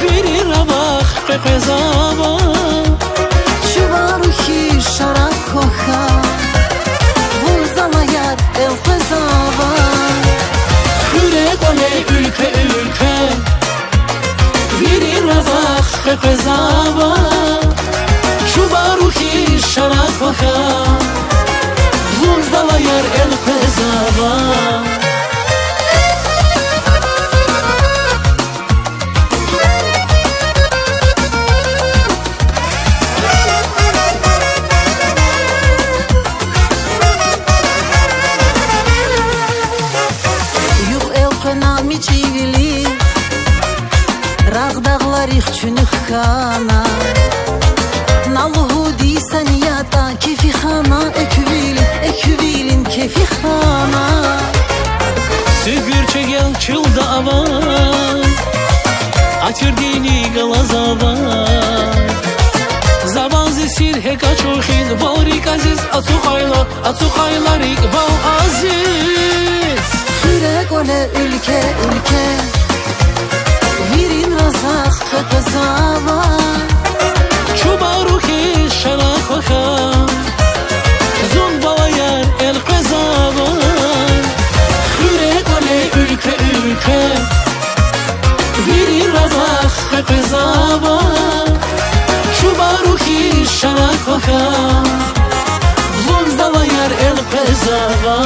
Verir avak kekezava Şuvaruhi şarak koha Vurzalayar el kezava Ülke Verir avak kekezava Şuvaruhi şarak koha Vurzalayar el kezava Xana Naluhu di saniyata kefi xana Eküvilin kefi xana Süpür çegel çılda avan Açır dini galazavan Zavan zesir heka çoğin Valrik aziz atsukaylarik val aziz Hürek ole ülke Virin razak kekazava Çubaruhi şarak vaka Zun balayar el kazava Hürek ole ülke Virin razak kekazava Çubaruhi şarak vaka Zun balayar el kazava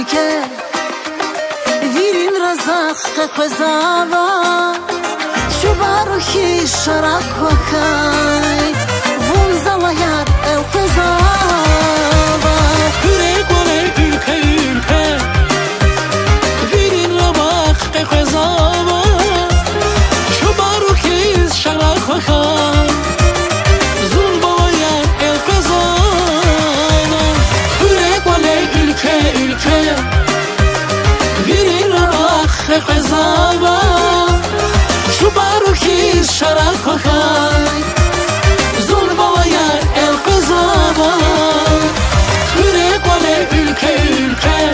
ülke Virin razak kekazava Şubaruhi şarak vakay Vunzalayar el kezava Hürek ole ülke Virin razak kekazava Şubaruhi şarak vakay Zulbalayar el kezava Hürek ole ülke Virin razak kekazava Şubaruhi şarak vakay Zulbalayar el kezava Hürek ole ülke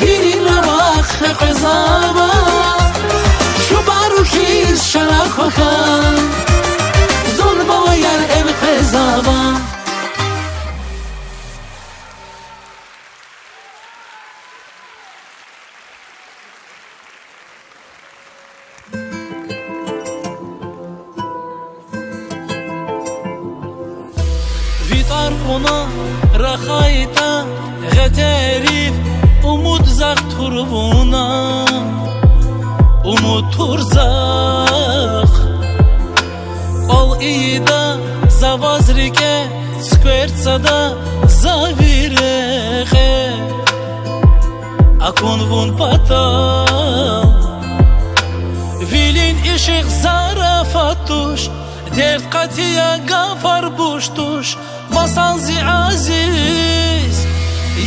Virin razak kekazava Şubaruhi şarak vakay Zulbalayar el kezava Vitar ona rahayta G'terif umut zaq turvuna Umut turzaq Ol ida zavazrike Skvertsada zavireche Akun vun patal Vilin işik zarafatuş Dert qatiya gafar buştuş Masalzi aziz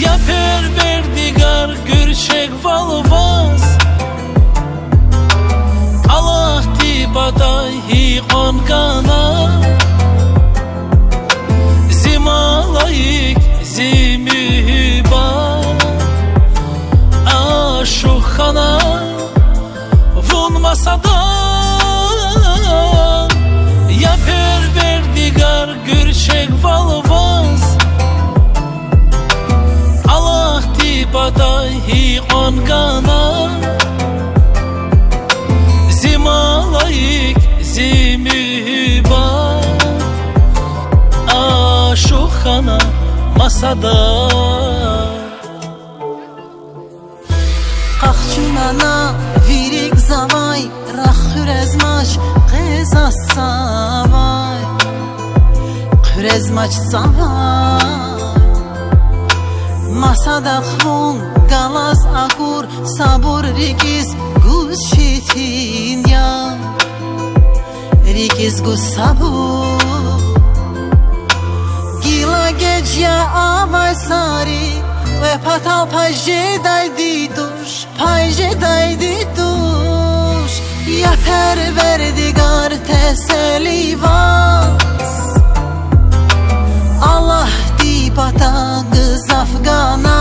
Ya perverdigar gürçek valvaz Allah di baday hi qongana Zimalayik zimüba Aşukhana Vun masadan Ya perverdigar gürçek valvaz Allah di baday hi qongana Zimalayik zimüba Aşukhana masada Qaqçunana virik zavay Raxürezmaç qezas savay Qürezmaç savay Masada xun galas akur Sabur rikiz guz şitin ya Rikiz guz sabur Gila gece avay sari Ve patal pajedaydi duş Pajedaydi duş Ya perverdigar teselli vas Allah di pata kız Afgana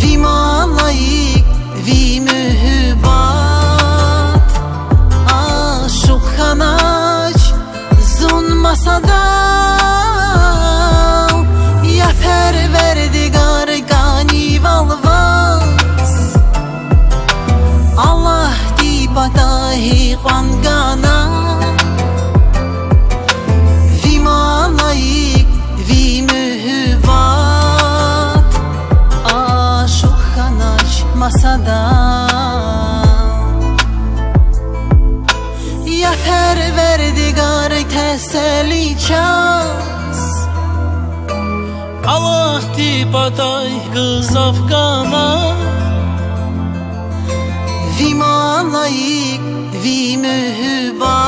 Vi malayik vi mühübat Aşık hanaç zun masada Ya perverdigar gani valvaz Allah di batahi qangana Vi malayik vi mühübat Aşık hanaç masada Ya perverdigar teselli çaz Allah di baday kız Afgana Vi malayik vi mühübat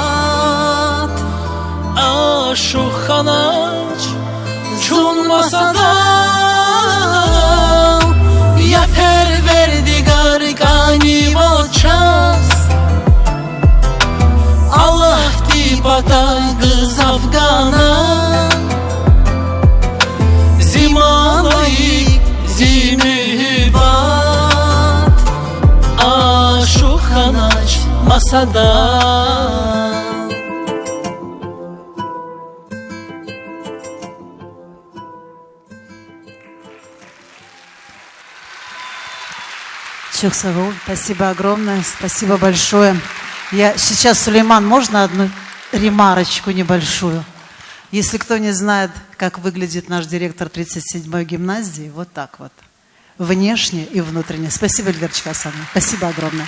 Aşukhanaç Çun masada Ya perverdigar gani valçaz Allah di baday kız Afgana Zimalayik zimühübat Aşukhanaç masada Чуксагул, спасибо огромное, спасибо большое. Я сейчас, Сулейман, можно одну ремарочку небольшую? Если кто не знает, как выглядит наш директор 37-й гимназии, вот так вот. Внешне и внутренне. Спасибо, Эльвирочка Асановна. Спасибо огромное.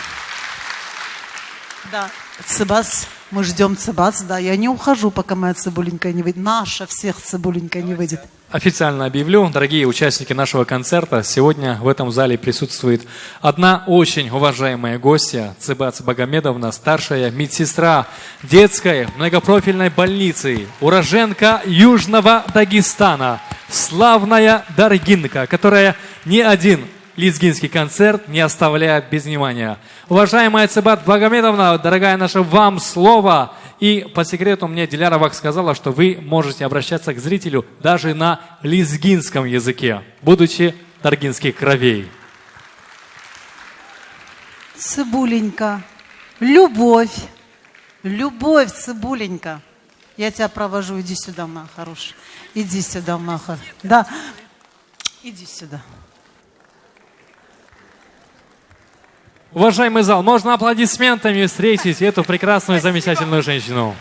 Да, Цыбас, мы ждем Цыбас, да. Я не ухожу, пока моя цибуленькая не выйдет. Наша всех цибуленькая не выйдет. Официально объявлю, дорогие участники нашего концерта, сегодня в этом зале присутствует одна очень уважаемая гостья, Цыбас Багамедовна, старшая медсестра детской многопрофильной больницы, уроженка Южного Дагестана, славная Даргинка, которая ни один лезгинский концерт не оставляет без внимания. Уважаемая Цыбас Багамедовна, дорогая наша, вам слово. И по секрету мне Диляровак сказала, что вы можете обращаться к зрителю даже на лезгинском языке, будучи даргинских кровей. Цибуленька, любовь, любовь, Цибуленька. Я тебя провожу, иди сюда, моя хорошая. Иди сюда, моя хорошая. Да, иди сюда. Уважаемый зал, можно аплодисментами встретить эту прекрасную и замечательную женщину.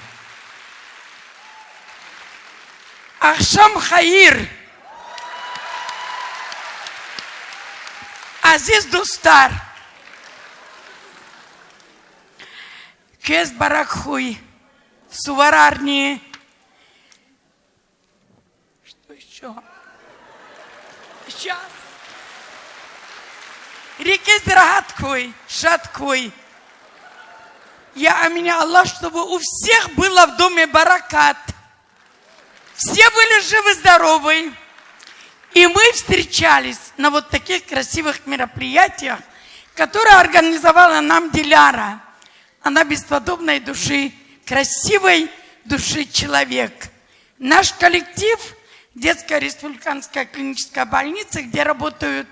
Ахшам хайр. Азиз достар. Кез баракхуй. Суварарни. Что еще? Сейчас. Рикез рахаткуй, шаткуй. Я аминя Аллах, чтобы у всех было в доме баракат. Все были живы-здоровы. И мы встречались на вот таких красивых мероприятиях, которые организовала нам Диляра. Она бесподобной души, красивой души человек. Наш коллектив, детская республиканская клиническая больница, где работают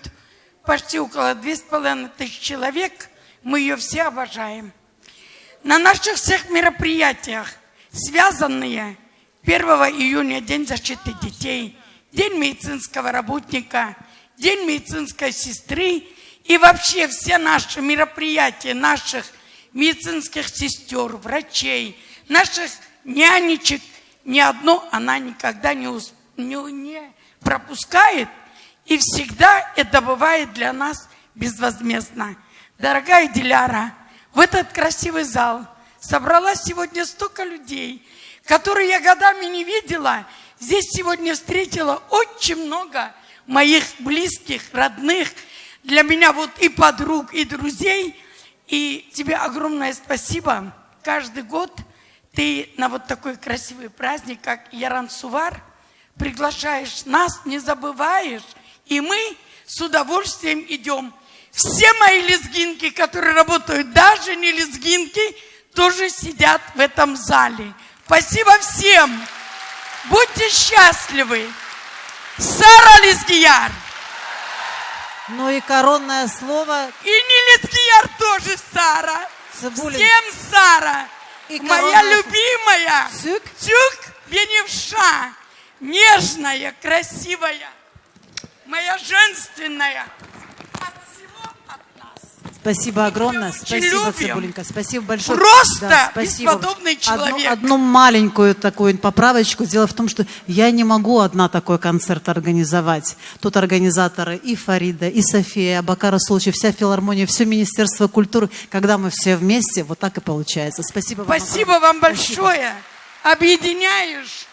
почти около 2500 человек, мы ее все обожаем. На наших всех мероприятиях, связанные 1 июня, День защиты детей, День медицинского работника, День медицинской сестры и вообще все наши мероприятия, наших медицинских сестер, врачей, наших нянечек, ни одно она никогда не пропускает. И всегда это бывает для нас безвозмездно. Дорогая Диляра, в этот красивый зал собралось сегодня столько людей, которые я годами не видела. Здесь сегодня встретила очень много моих близких, родных, для меня вот и подруг, и друзей. И тебе огромное спасибо. Каждый год ты на вот такой красивый праздник, как Яран-Сувар, приглашаешь нас, не забываешь. И мы с удовольствием идем. Все мои лезгинки, которые работают, даже не лезгинки, тоже сидят в этом зале. Спасибо всем. Будьте счастливы. Сара Лезгияр. Ну и коронное слово. И не Лезгияр тоже Сара. Цибулин. Всем Сара. И моя любимая. Тюк Беневша. Нежная, красивая. Моя женственная. Спасибо огромное. Спасибо, любим. Цибуленька. Спасибо большое. Просто спасибо. бесподобный человек. Одну маленькую такую поправочку. Дело в том, что я не могу одна такой концерт организовать. Тут организаторы и Фарида, и София, Абакар Расулович, вся филармония, все Министерство культуры. Когда мы все вместе, вот так и получается. Спасибо вам. Спасибо вам большое. Объединяешь.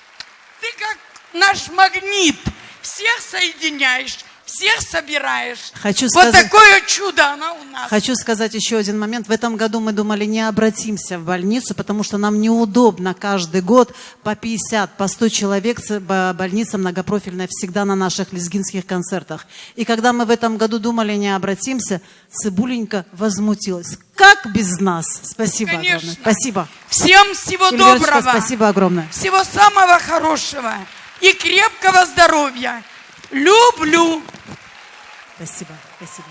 Ты как наш магнит. Всех соединяешь. Всех собираешь. Хочу вот сказать, такое чудо она у нас. Хочу сказать еще один момент. В этом году мы думали, не обратимся в больницу, потому что нам неудобно каждый год по 50, по 100 человек больница многопрофильная всегда на наших лезгинских концертах. И когда мы в этом году думали, не обратимся, Цибуленька возмутилась. Как без нас? Спасибо Конечно. огромное. Спасибо. Всем всего Ильверочка, доброго. спасибо огромное. Всего самого хорошего и крепкого здоровья. Люблю. Спасибо, спасибо.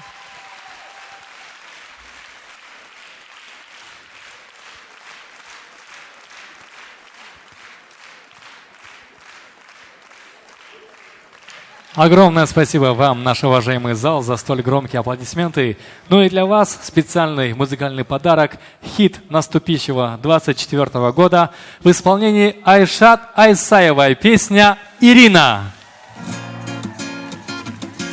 Огромное спасибо вам, наш уважаемый зал, за столь громкие аплодисменты. Ну и для вас специальный музыкальный подарок, хит наступившего 24 года в исполнении Айшат Айсаевой, песня «Ирина».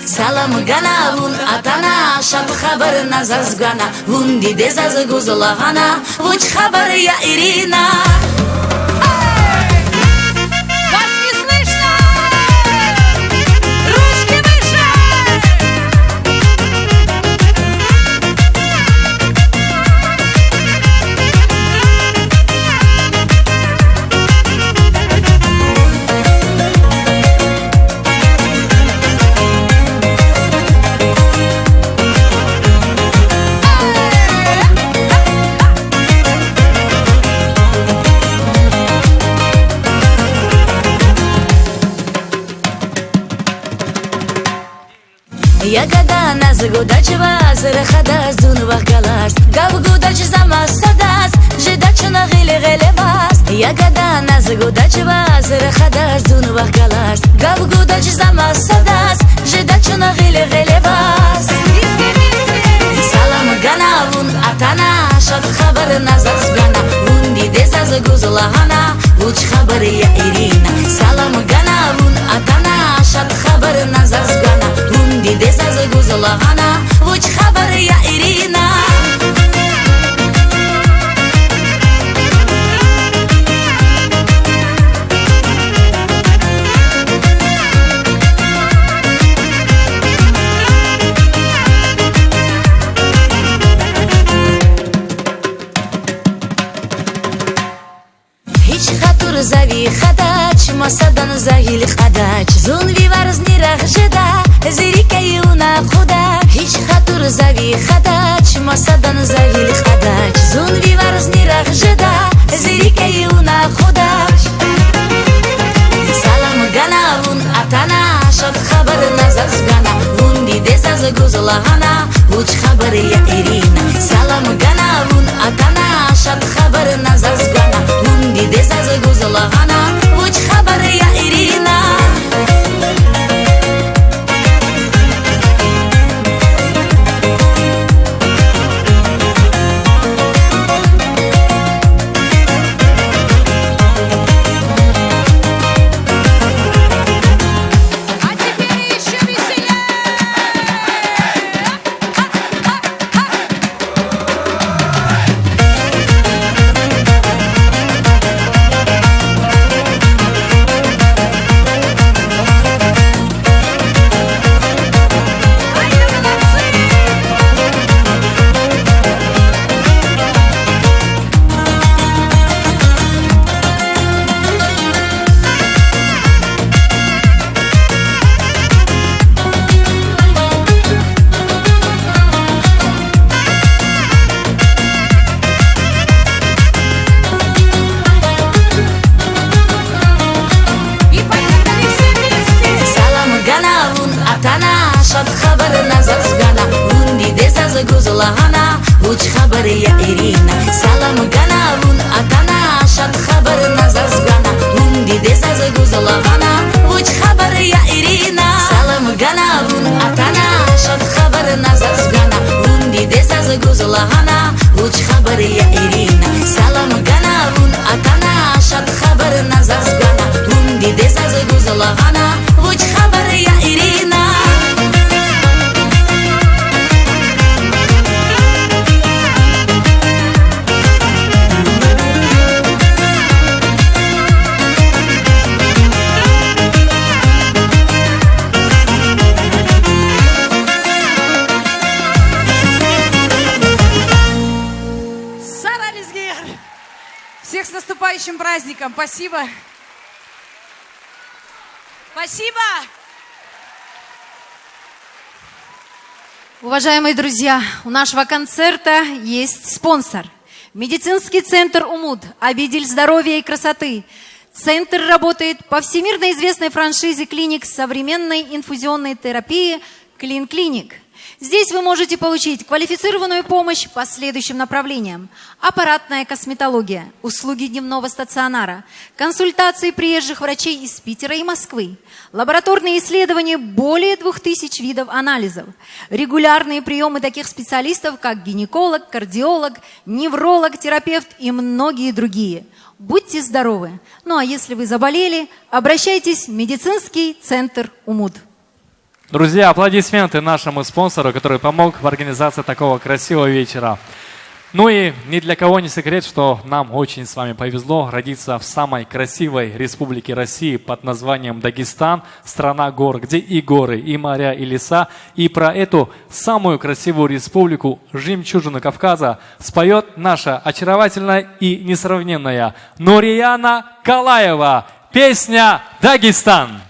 Салам гана вун атана шаб хабар назаз гана вун диде заз гузлагана вуч хабар я Ирина. Я гада нас гудач вас, рахада зун вахгалас, гав гудач замас садас, жидач на гиле гиле вас. Я гада нас гудач вас, рахада зун вахгалас, гав гудач замас садас, жидач на гиле гиле вас. Салам гана вун атана, шад хабар назас гана, вун диде заз гузлагана, вуч хабар я Ирина. Салам гана вун атана, шад хабар назас гана, вун диде заз гузлагана, вуч хабар я Ирина. атана шад хабар назазгана вунди дезаз гузлагана уч хабар я Ирина салам гана вун атана шад хабар назазгана вунди дезаз гузлагана уч хабар я Ирина уч хабар я Ирина салам гана вун атана шад хабар назазгана вунди дезаз гузлагана уч хабар я Ирина салам гана вун атана шад хабар назазгана вунди дезаз гузлагана уч хабар я Ирина салам гана вун атана шад хабар назазгана вунди дезаз гузлагана уч хабар я Ирина Всех с наступающим праздником. Спасибо. Спасибо. Уважаемые друзья, у нашего концерта есть спонсор. Медицинский центр УМУД, обитель здоровья и красоты. Центр работает по всемирно известной франшизе клиник современной инфузионной терапии «Клин Клиник». Здесь вы можете получить квалифицированную помощь по следующим направлениям. Аппаратная косметология, услуги дневного стационара, консультации приезжих врачей из Питера и Москвы, лабораторные исследования более 2000 видов анализов, регулярные приемы таких специалистов, как гинеколог, кардиолог, невролог, терапевт и многие другие. Будьте здоровы! Ну а если вы заболели, обращайтесь в медицинский центр УМУД. Друзья, аплодисменты нашему спонсору, который помог в организации такого красивого вечера. Ну и ни для кого не секрет, что нам очень с вами повезло родиться в самой красивой республике России под названием Дагестан, страна гор, где и горы, и моря, и леса. И про эту самую красивую республику, жемчужину Кавказа, споет наша очаровательная и несравненная Нурияна Калаева. Песня «Дагестан».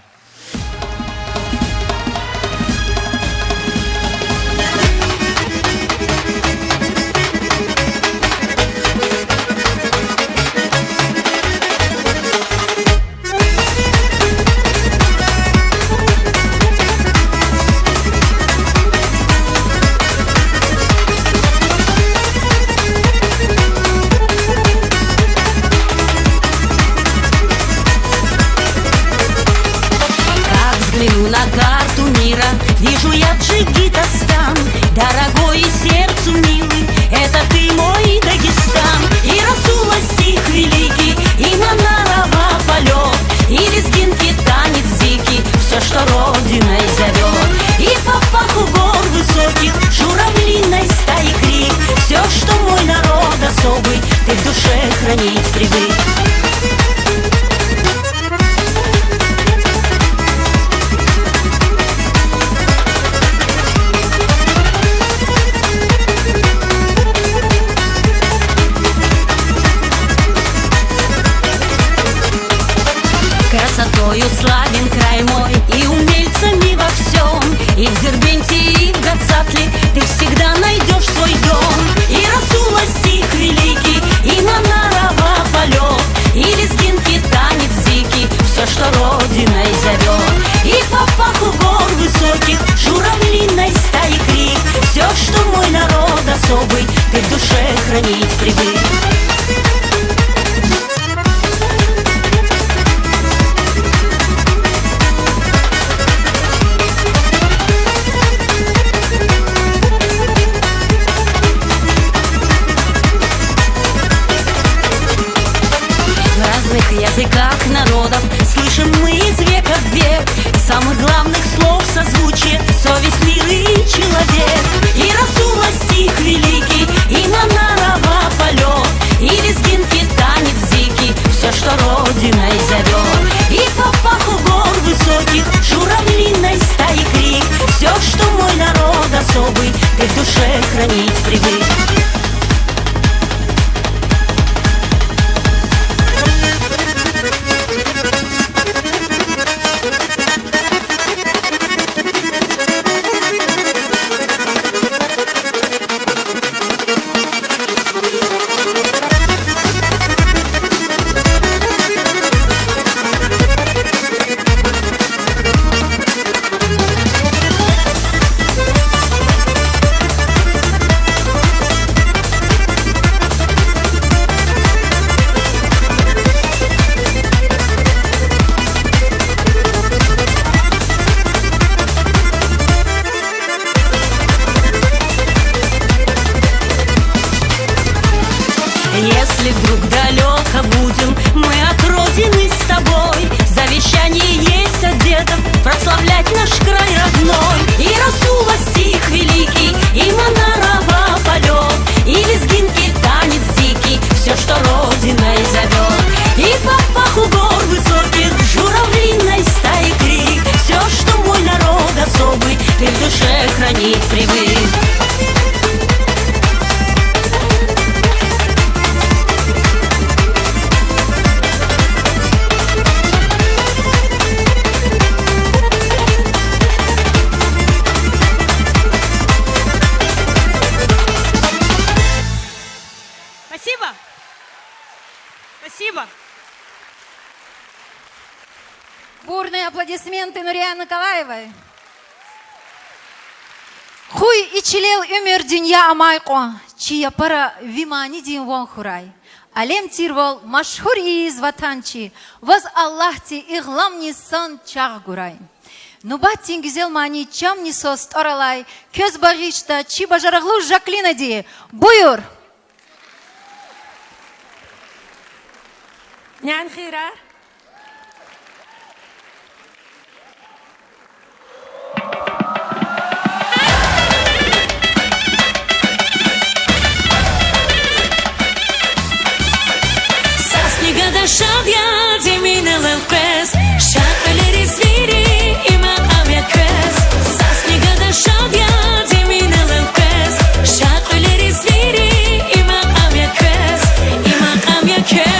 На карту мира вижу я Джигитостан, дорогой и сердцу милый, это ты мой Дагестан. И Расула стих великий, и Манарова полет, и лезгинки танец дикий, все, что родиной зовет. И по паху гор высоких, журавлиной стаи крик, все, что мой народ особый, ты в душе хранить привык. Красотою славен край мой и умельцами во всем. И в Дербенте, и в Гацатле ты всегда найдешь свой дом. И Расула стих великий, и Манарова полет, прославлять наш край родной. И Расула стих великий, и Манарова полет, и лезгинки танец дикий, все, что Родиной зовет. И по паху гор высоких, журавлиной стаи крик, все, что мой народ особый, ты в душе хранить привык. Спасибо. Спасибо. Бурные аплодисменты Нурия Николаевой. Хуй и чилел умер динья амайко, чия пара вимани дин вон хурай. Алем тирвол машхур из ватанчи, воз Аллахти игламни сан чагурай. Нубаттин гизел мани чам не сост оралай, көз багишта чи бажараглу Жаклина ди. Буюр. Нян хира. Шадя диминел пес, шакалери звери и макамя кес. Саснига да шадя диминел пес, шакалери звери и макамя кес, и макамя кес.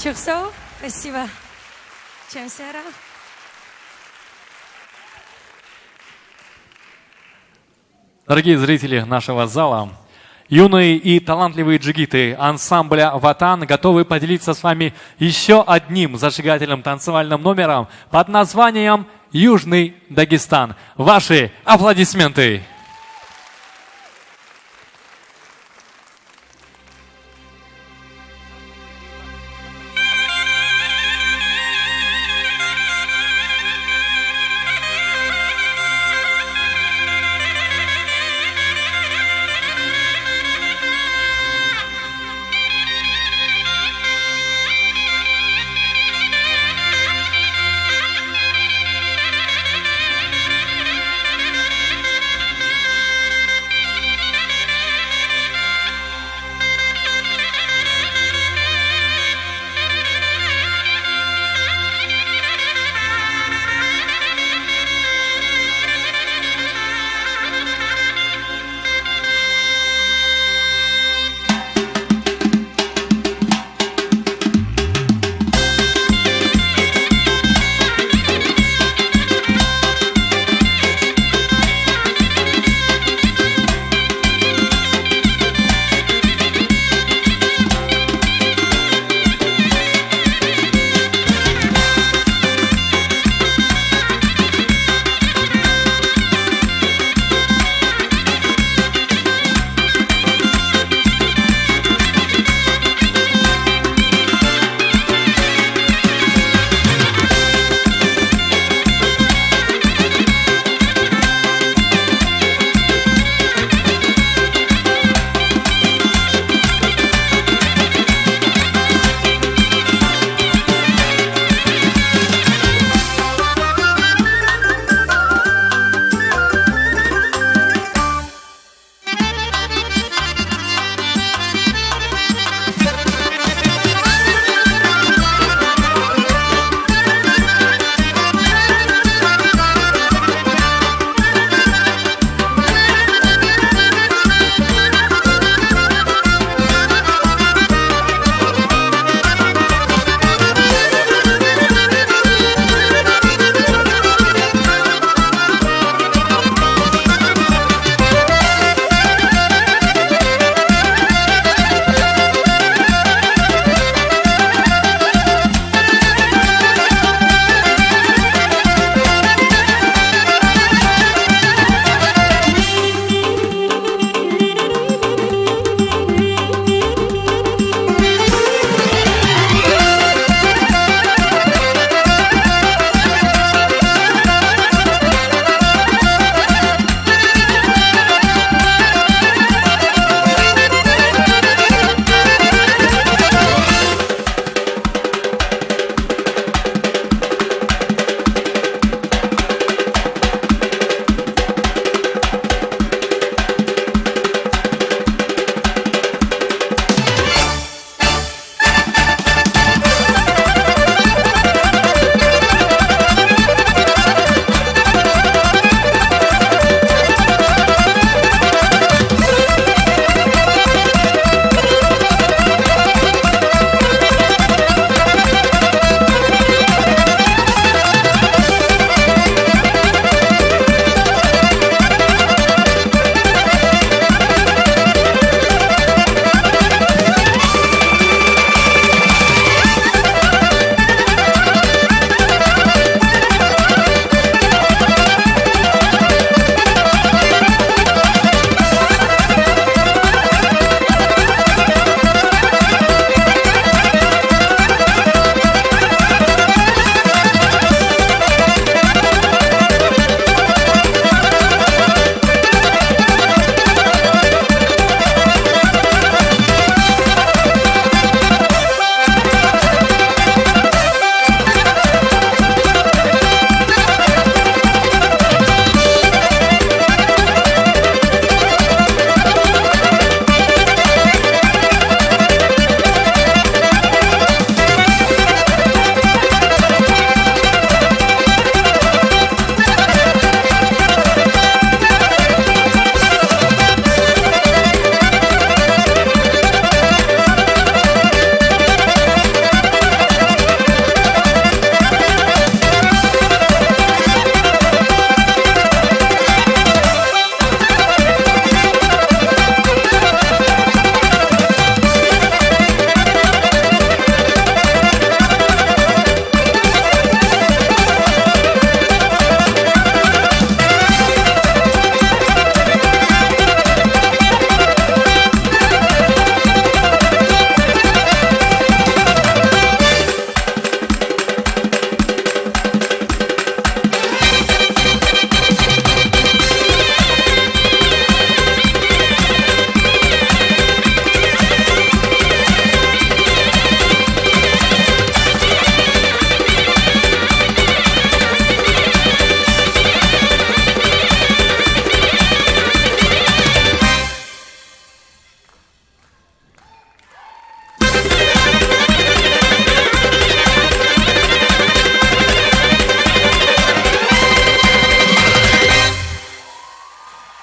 Чуксо, спасибо. Чемсера. Дорогие зрители нашего зала, юные и талантливые джигиты ансамбля «Ватан» готовы поделиться с вами еще одним зажигательным танцевальным номером под названием «Южный Дагестан». Ваши аплодисменты!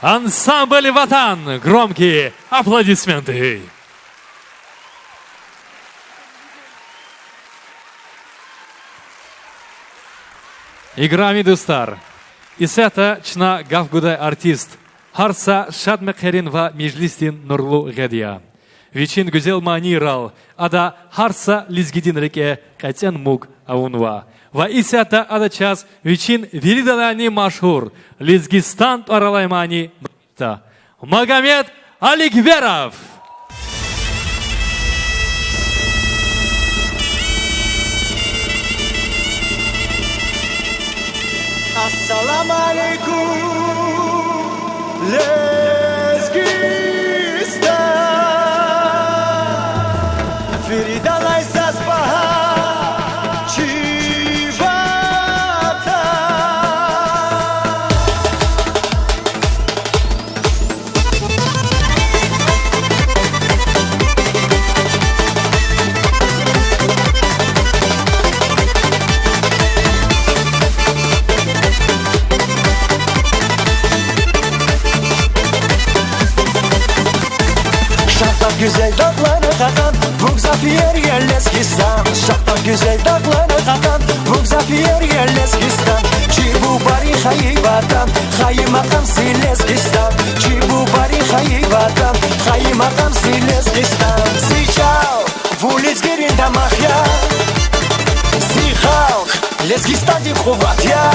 Ансамбль «Ватан». Громкие аплодисменты. Игра «Мидустар». Исета чна гавгудай артист. Харса шадмекерин ва межлистин нурлу гедия. Вичин гүзел манирал. Ада харса лизгидин реке катен муг аунва. Ва исета ада час вичин вилидалани машхур. Лизгистан аралаймани Магомед Аликверов. Assalamu alaikum, Lezgistan. Frida laysas bahar, chivata. Güzel dağları kakan Vuk zafiyer yerleskistan Şahta güzel dağları kakan Vuk zafiyer yerleskistan Çibu bari hayi vatan Hayi makam sileskistan Çibu bari hayi vatan Hayi makam sileskistan Si çao Vuliz gerinde mahya Si halk Leskistan di khubat ya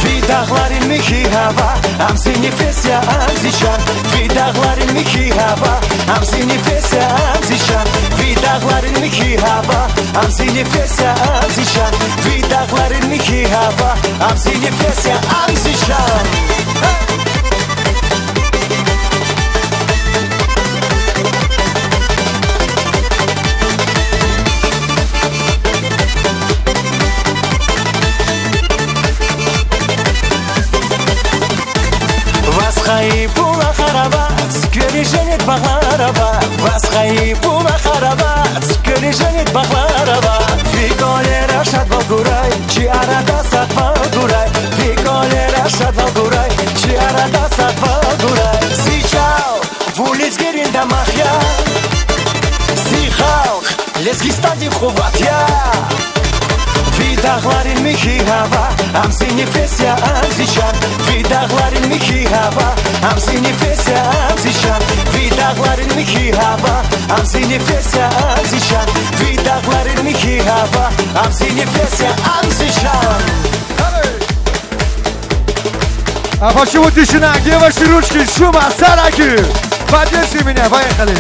Vidağların miki hava Amsi nefesya amzişan Vidağların miki hava Amsi nefesya amzişan Vidağların miki hava Amsi nefesya amzişan Vidağların miki hava Amsi nefesya amzişan Vasxayı bula xarabat Görüşenit baxlaraba Vasxayı bula xarabat Görüşenit baxlaraba Fikolera şadval guray Çi arada satval guray Fikolera şadval guray Çi arada satval guray Si çao Vuliz gerinde mahya Si xalq Lezgistan di xubat ya Vidağların miki hava Amsi nefesya amzişan Vidağların miki hava Amsi nefesya amzişan Vidağların miki hava Amsi nefesya amzişan Vidağların miki hava Amsi nefesya amzişan А почему тишина? Где ваши ручки? Шума, сараки! Поддержи меня, поехали!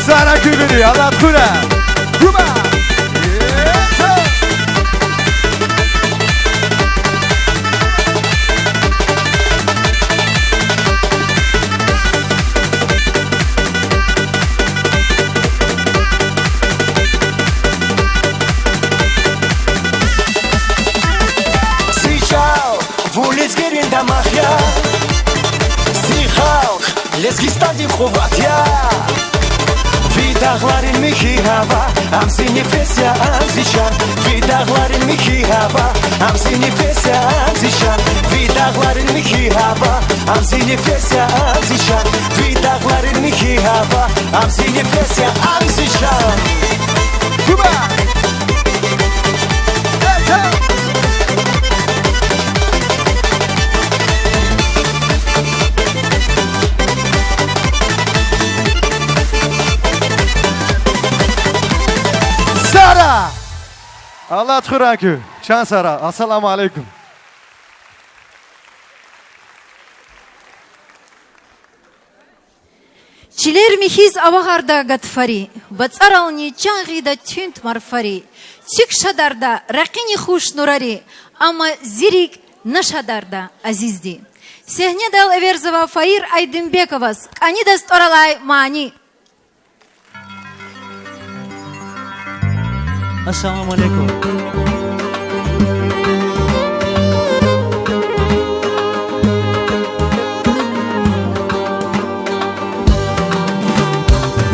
Сара Kübürü, Allah Kura, Kuba! Si çao, vuliz gerinde mahya Si halk, Lezgistan di xubat ya Vidağların miki hava Amsi nefesya amzişan Vidağların miki hava Amsi nefesya amzişan Vidağların miki hava Amsi nefesya amzişan Vidağların miki hava Amsi nefesya amzişan Kuba! Sara! Allah Kurakü, Çan Sara, Assalamu alaikum. Чилер михиз авахарда гатфари, бацарални чангида тюнт марфари, тюк шадарда ракини хуш нурари, ама зирик нашадарда азизди. Сехнедал Эверзова Фаир Айдынбековас. Анидас Торалай Мани. Assalamu alaikum.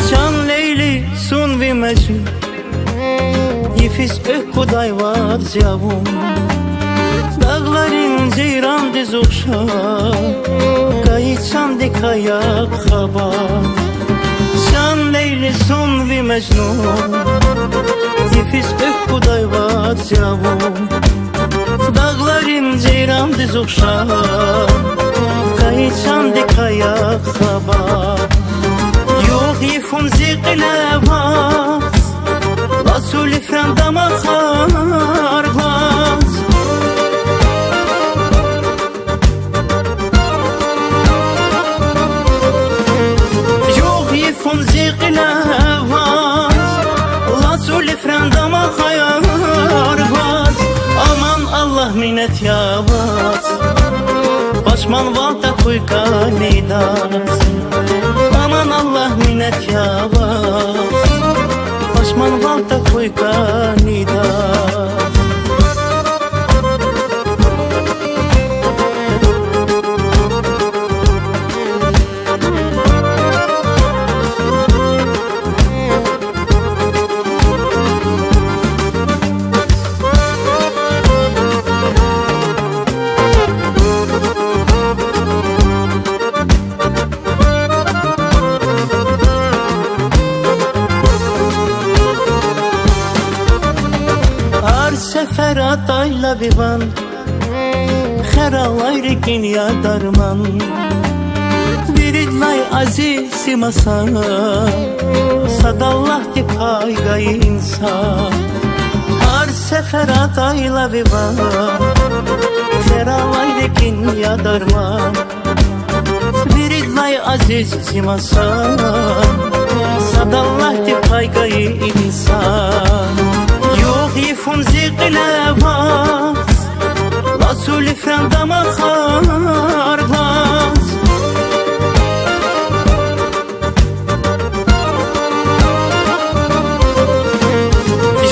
Can Leyli sun vi mecnun Yifis ökkuday var ziyavun Dağların ceyran diz okşa Kayıçan dikayak habar Can Leyli sun vi mecnun Yifis ökkuday var ziyavun Dağların ceyran diz okşa Kayıçan dikayak habar Yok yifun ziqilevaz Lasuli frendama kharvaz Yok yifun ziqilevaz Lasuli frendama kharvaz Aman Allah minnet yavaz Başman valta kuyka nidas Aman Allah minnet yavaz Başman valta kuyka nidas Feratayla vivan Kheralayrikin ya darman Viridlay azizi masa Sadallah di paygay insan Har seferatayla vivan Kheralayrikin ya darman Viridlay azizi masa Sadallah di paygay insan Yok yifun ziqilevaz Lasuli frendama kharvaz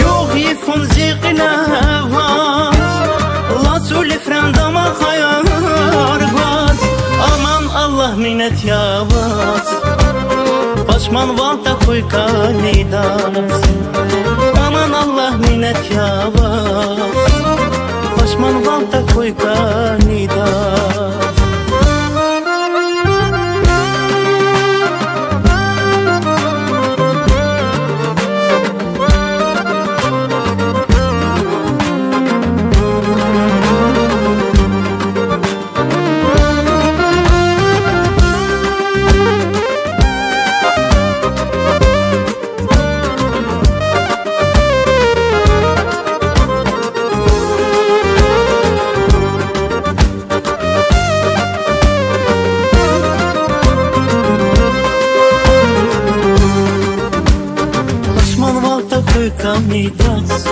Yok yifun ziqilevaz Lasuli frendama kharvaz Aman Allah minnet yavaz Başman valta kuyka nidas Aman Allah minnet yavaz Başman valta kuyka nidas Nidas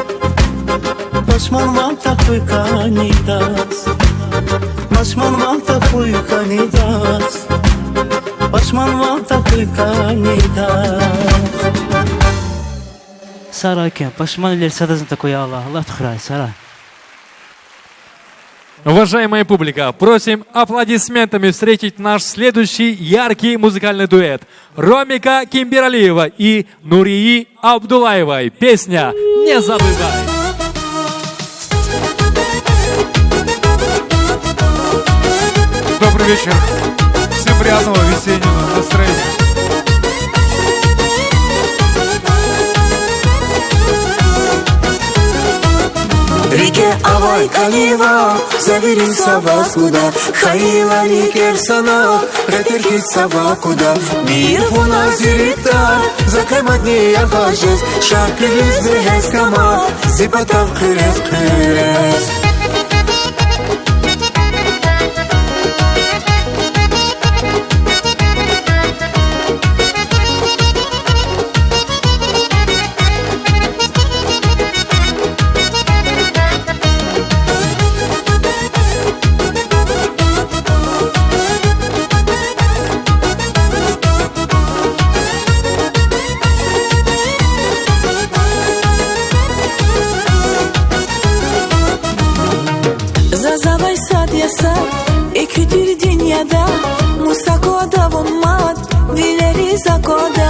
Başman valta kuyka nidas Başman valta kuyka nidas Başman valta kuyka nidas Сара кен, Пашман лель садазн такой Аллах, Аллах тхрай, Сара. Уважаемая публика, просим аплодисментами встретить наш следующий яркий музыкальный дуэт. Ромика Кимбиралиева и Нурии Абдулаевой. Песня «Не забывай». Добрый вечер. Всем приятного весеннего настроения. Рике авай калива, завери сава куда, хаила рикер сана, ретерхит сава куда, мир фуна зирита, закаймадни яхажес, шаклиз зрехес кама, зипатав кырес кырес. закода.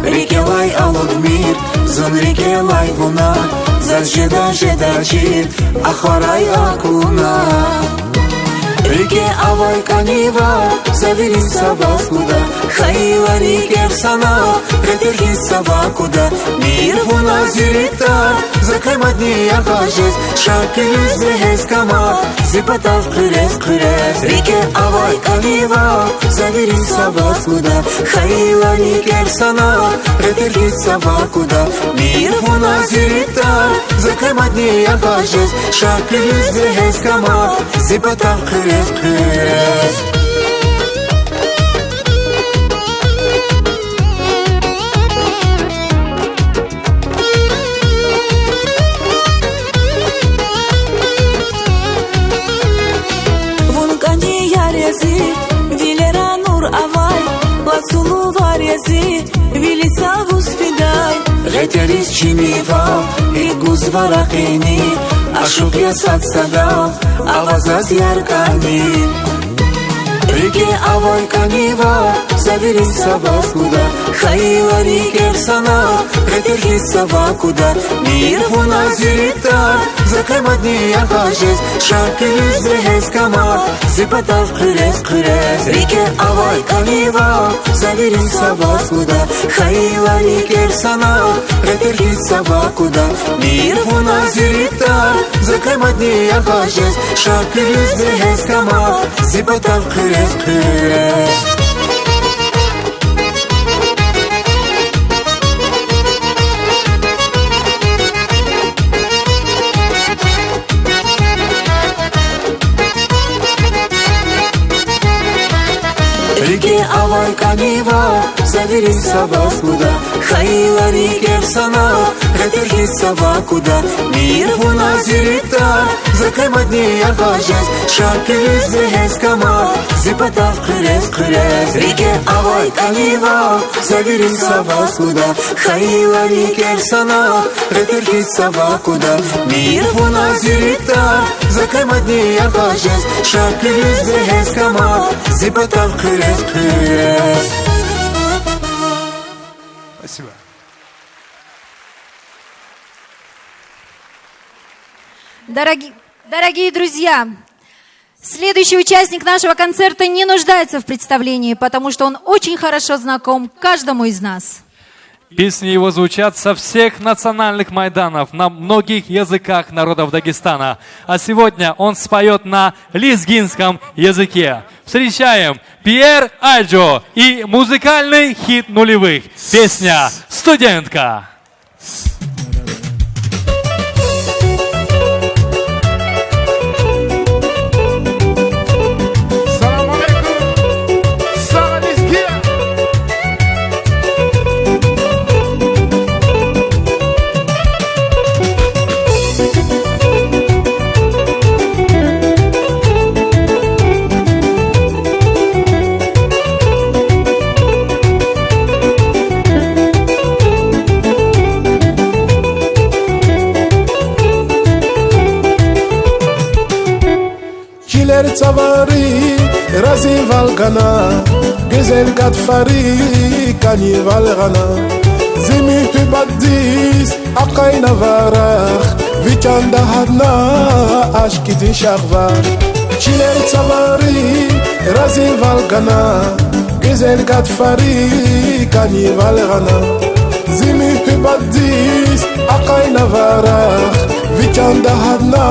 Реке лай алуд мир, зон реке лай вуна, зажеда жеда чир, ахарай акуна. Реке авай канива, заверин сава куда, хайла реке сана, ретерхи сава куда. Мир вуна зиректа, закаймадни яхажес, шакилюз вехес кама, зипатав крылес крылес. Реке авай канива, заверин сава куда, хайла реке сана, ретерхи сава куда. Мир вуна зиректа, закаймадни яхажес, шакилюз вехес кама, зипатав крылес. Вулкани ярези, Вилера нур авай, Лацулу варези, Вилица вуспидай. Ретерис чинива, и гуз варахини, ашук ясад садав, авазаз яркани. Реке авай канива, заверин сава куда, хайла реке сана, ретерхи сава куда. Мир вуна зиректа, закаймадни яхажес, шакилюз вехес кама, зипатав крылес крылес. Реке авай канива, заверин сава куда, хайла реке сана, ретерхи сава куда. Мир вуна зиректа, закаймадни яхажес, шакилюз вехес кама, зипатав крылес. Реке авай канива, заверин сава куда, хайла реке сана, ретерхи сава куда. Мир вуна зиректа, закаймадни яхажес, шакилюз вехес кама, зипатав крылес крылес. Реке авай канива, заверин сава куда, хайла реке сана, ретерхи сава куда. Мир вуна зиректа, закаймадни яхажес, шакилюз вехес кама, зипатав крылес. Спасибо. Дорогие друзья, следующий участник нашего концерта не нуждается в представлении, потому что он очень хорошо знаком каждому из нас. Песни его звучат со всех национальных майданов, на многих языках народов Дагестана. А сегодня он споет на лезгинском языке. Встречаем Пьер Альджо и музыкальный хит нулевых. Песня «Студентка». Savari, Razival Gana, Gezel Gadfari, Kanival Gana, Zimi Hubadis, Akaina Varach, Vichanda Hadna, Ashkiti Sharvar, Chilel Savari, Razival Gana, Gezel Gadfari, Kanival Gana, Zimi Hubadis, Akaina Varach, Vichanda hadna,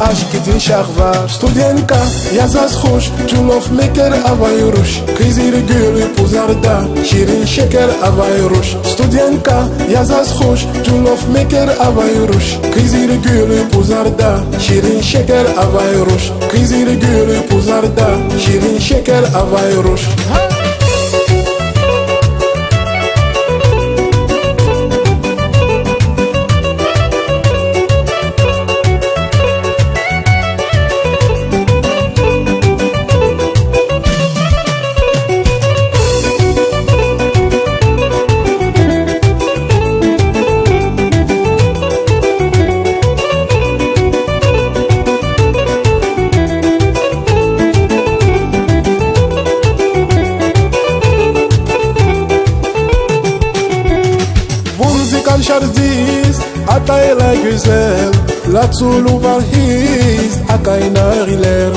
ashkitin shachvar. Studentka, yazaz khosh, tulof meker avayrush. Kizir gül puzarda, shirin sheker avayrush. Studentka, yazaz khosh, tulof meker avayrush. Kizir gül puzarda, shirin sheker avayrush. Kizir gül puzarda, shirin sheker avayrush. kaşardis atayla güzel la tulu var his akaynar iler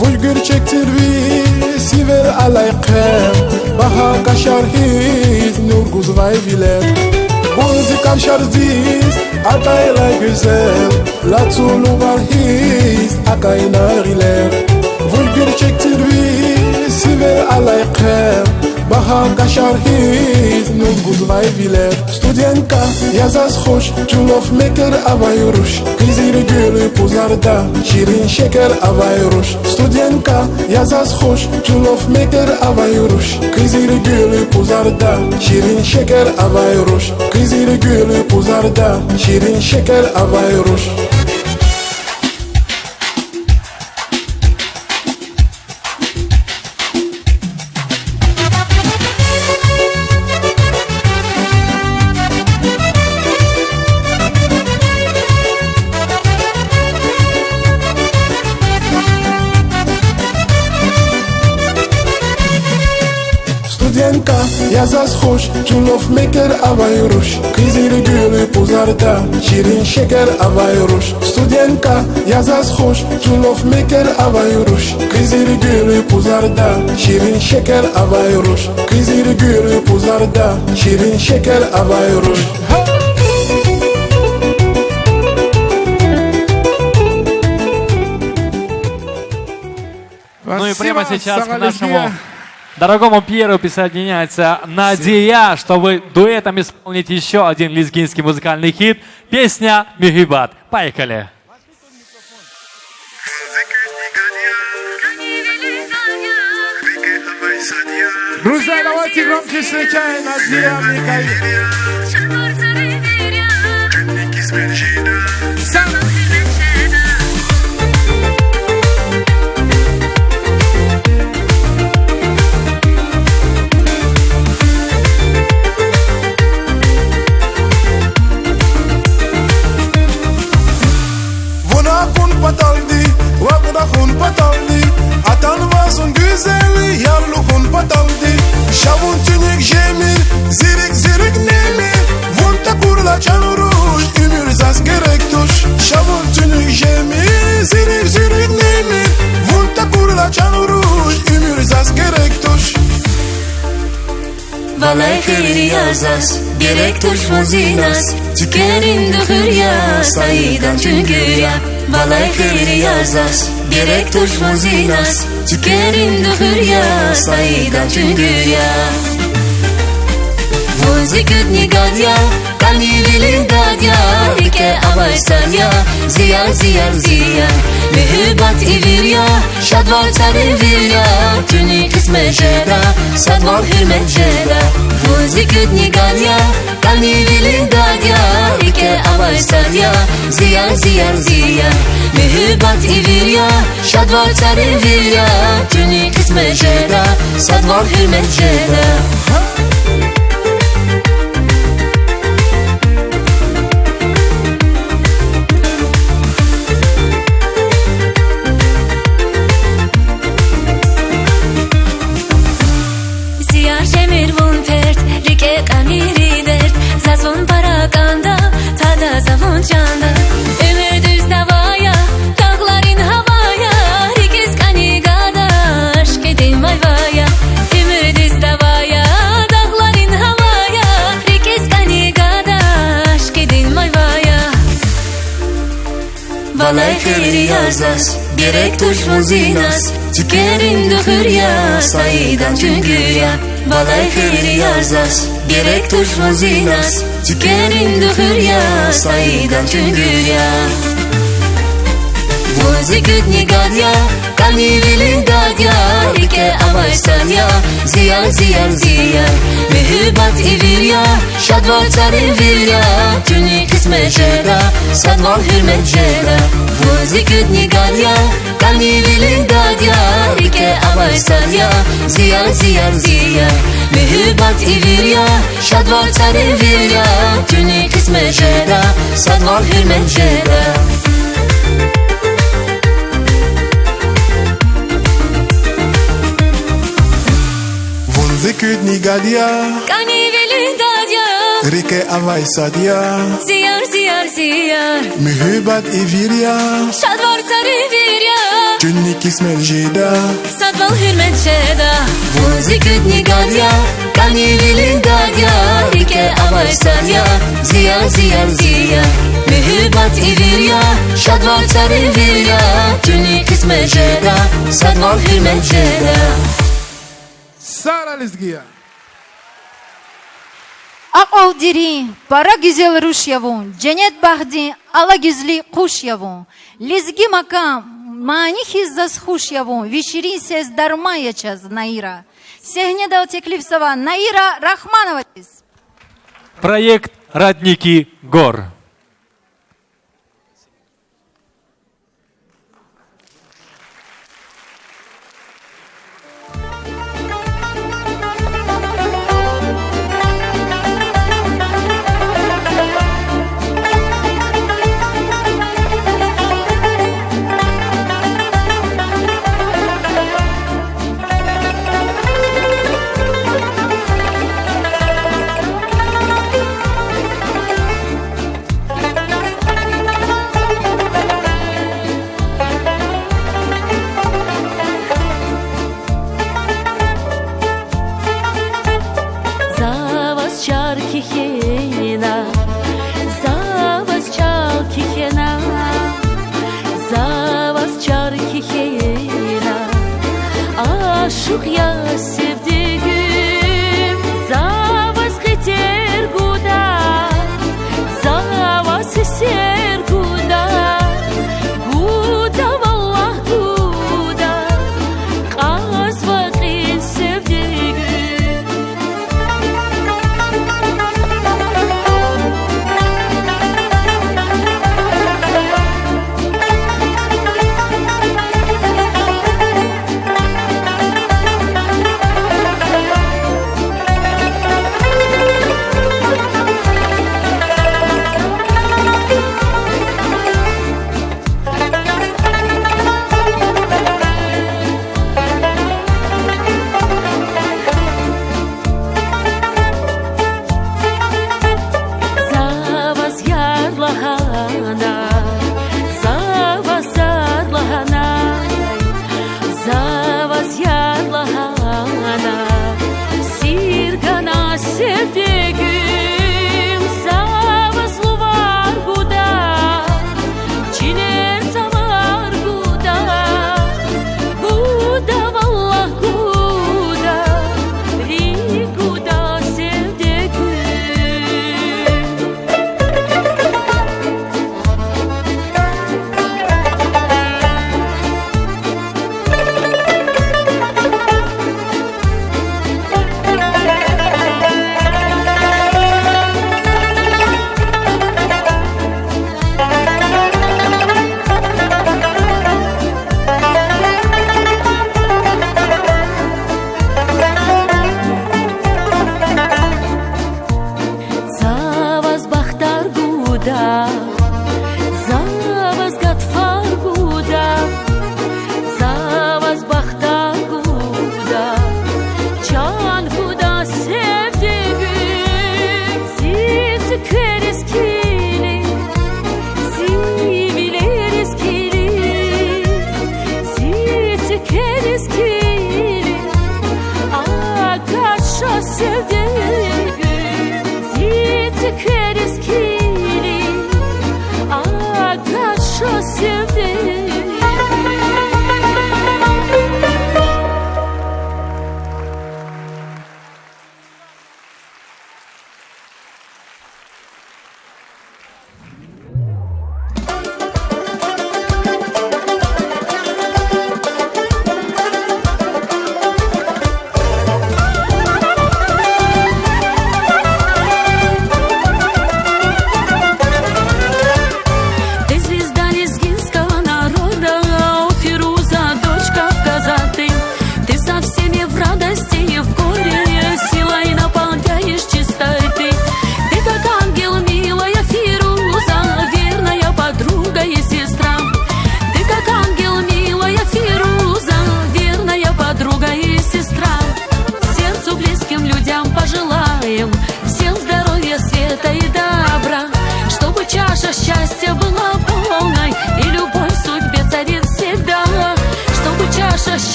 vulgür çektir vi siver alay krem baha kaşar his nurguz vay biler Bozi kaşardis atayla güzel la tulu var his akaynar iler vulgür çektir vi siver alay krem baha kaşar his nurguz vay biler Studentka yazas hoş çulof meker avayuruş Kızırı gülü puzarda şirin şeker avayuruş Studentka yazas hoş çulof meker avayuruş Kızırı gülü puzarda şirin şeker avayuruş Kızırı gülü puzarda şirin şeker avayuruş Studentka yazas hoş çulof meker avayuruş Kızırı gülü puzarda şirin şeker avayuruş Studentka yazas hoş çulof meker avayuruş Kızırı gülü puzarda şirin şeker avayuruş Kızırı gülü puzarda şirin şeker avayuruş Ну и прямо сейчас к нашему дорогому Пьеру присоединяется Надия, что вы дуэтом исполните еще один лезгинский музыкальный хит. Песня «Мюхибат». Поехали! Друзья, давайте громче встречаем Надия Михаил. Pataldi, wabda hun pataldi, atan vasun güzel, yarlı hun pataldi. Şavun tünik jemir, zirik zirik nemir, vunta kurla çanuruş, ümür zaz gerek tuş. Şavun tünik jemir, zirik zirik nemir, vunta kurla çanuruş, ümür zaz gerek tuş. Valay khiri yazas, gerek tuş muzinas, tükerim duhur ya, sayıdan çünkü ya. Valay khiri yazas, gerek tuş muzinas, tükerim duhur ya, sayıdan çünkü ya. Muzikut nigadya, kani vili dadya, hike avaysan ya, ziyar ziyar ziyar. Mühübat ivir ya, şadval tarivir ya, tüni kısme jeda, sadval hürmet jeda. Muzikut nigadya, kani vili dadya, hike avaysan ya, ziyar ziyar ziyar. Mühübat ivir ya, şadval tarivir ya, tüni kısme jeda, sadval hürmet jeda. Zazvon parakanda, tada zavon çanda. Ömür düz davaya, dağların havaya, rikiz kani gadaş, kedin mayvaya. Ömür düz davaya, dağların havaya, rikiz kani gadaş, kedin mayvaya. Valay khiri yazas, gerek tuş muzinas, tükerim duhur ya, sayıdan çünkü ya. Valay khiri yazas, gerek tuş muzinas, tükerim duhur ya, sayıdan çünkü ya. Muzikut nigadya, kani vili dadya, hike avaysan ya, ziyar ziyar ziyar. Mühübat ivir ya, şadval tarivir ya, tüni kısme jeda, sadval hürmet jeda. Muzikut nigadya, kani vili dadya, hike avaysan ya, ziyar ziyar ziyar. Mühübat ivir ya, şadval tarivir ya, tüni kısme jeda, sadval hürmet jeda. Muzikut nigadya, kani vili dadya, Rike avay sadia Ziyar ziyar ziyar Mühibbat ivirya Şadvar sarı virya Cünni kismel jida Sadval hürmet şeda Muzik üdni gadya Kani vilin gadya Rike avay sadya Ziyar ziyar ziyar Mühibbat ivirya Şadvar sarı virya Cünni kismel şeda Sadval hürmet şeda Sara Lizgiya Aqov diri, para güzel ruş yavun, cennet bahdi, ala güzli kuş yavun. Lizgi makam, mani hizzas huş yavun, вечери ses darmaya çaz Наира. Сехне теклиф сова Наира Рахманова. Проект «Родники гор». Aşık ya sevdiğim Zavaz kıter guda Zavaz eser guda Guda vallah guda Kaz vakit sevdiğim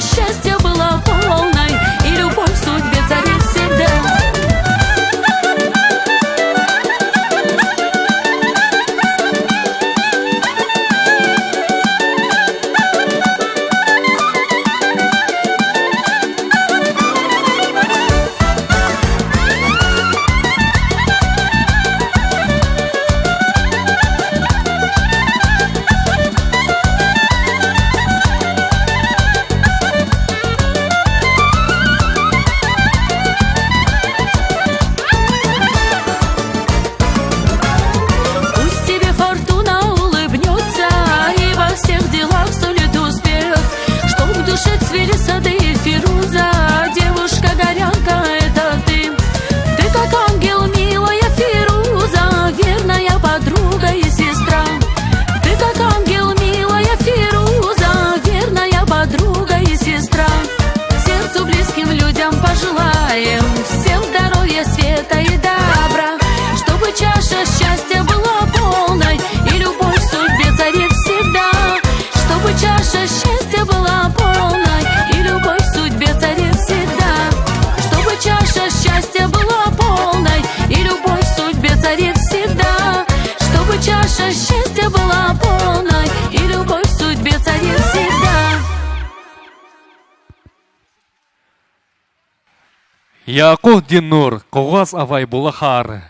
счастье было полной, и любовь в судьбе царит всегда. Цвели сады и Фируза, девушка горянка, это ты. Ты как ангел, милая Фируза, верная подруга и сестра. Ты как ангел, милая Фируза, верная подруга и сестра. Сердцу близким людям пожелаем всем здоровья, света и добра, чтобы чаша счастья была полной, и любовь в судьбе царит всегда. Чтобы чаша счастья была полной, и любовь в судьбе царит всегда. Чтобы чаша счастья была полной, и любовь в судьбе царит всегда. Чтобы чаша счастья была полной, и любовь в судьбе царит всегда. Яқух Динур, Қоғаз авай булахар.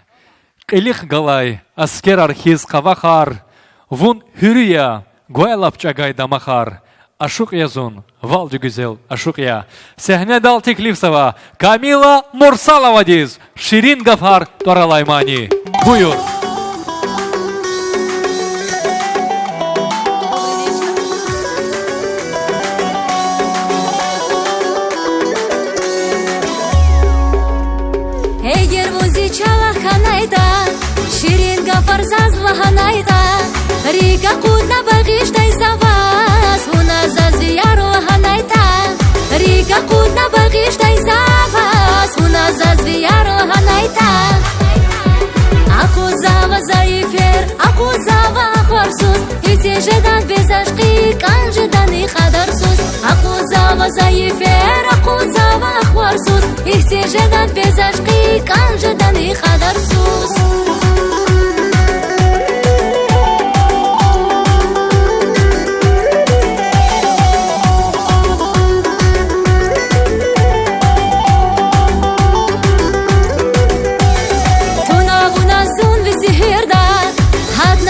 Қилих галай, аскер архиз қавахар. Вун хүрия, гуайлап чагай дамахар. Ашуқ язун, валды güzel, ашуқ я. Сәхне дал теклифсова, Камила Мурсалова диз, Ширин Гафар Торалаймани. Буйур. Эгер вузи чала ханайда, Ширин Гафар зазла ханайда, Рига кудна багиштай завас, Вуна зазвияро ханайда, Рига кудна багиштай завас, Вуна зазвияро ханайда. Акузава заифер, акузава хварсус, Ити жедан без ашқи, кан жедан и хадарсус. Акузава заифер, акузава хварсус, Ити жедан без ашқи, кан жедан и хадарсус.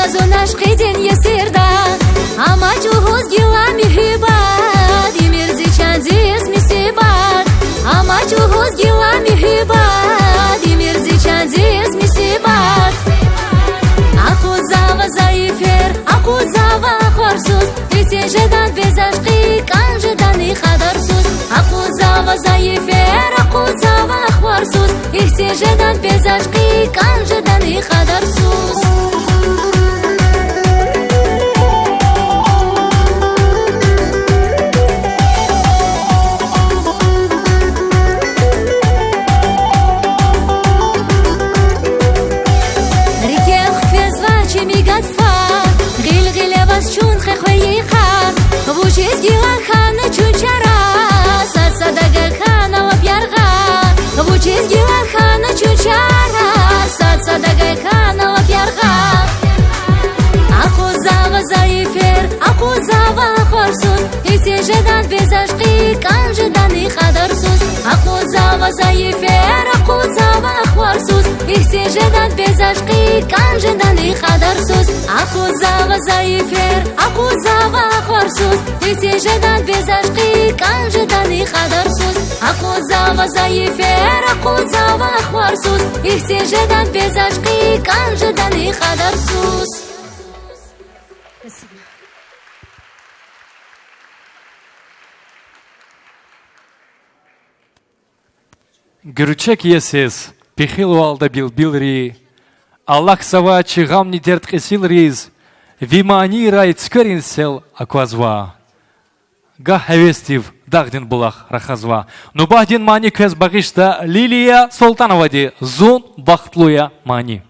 Зон ашқи ден есерда, Ама чухуз гилами хибад, И мирзи чандиз мисибад. Ама чухуз гилами хибад, И мирзи чандиз мисибад. Акузава заифер, акузава хварсус, Ити жедан без ашқи, кан жедан и хадарсус. Акузава заифер, акузава хварсус, Ити жедан без ашқи, кан жедан и хадарсус. Чун хехвей хан, вучез гила хана чунчара, садсадага хана лапьярга, вучез гила хана чунчара, садсадага хана лапьярга. Акузава заифер, акузава хварсус, Ити жедан без ашқи, кан жедан и хадарсус. Акузава заифер, акузава хварсус, Ити жедан без ашқи, кан жедан и хадарсус. Акузава заифер, акузава хварсус, Ити жедан без ашқи, кан жедан и хадарсус. Акузава заифер, акузава хварсус, Ити жедан без ашқи, кан жедан и хадарсус. Гүрчек есес, пихилу алда билбилри, Аллах сава чигам ни дерт кисилриз, Вимани рай цкеринсел аквазва. Га хевестив дагдин булах рахазва. Ну бахдин мани кез багишта Лилия Солтановади, Зун бахтлуя мани.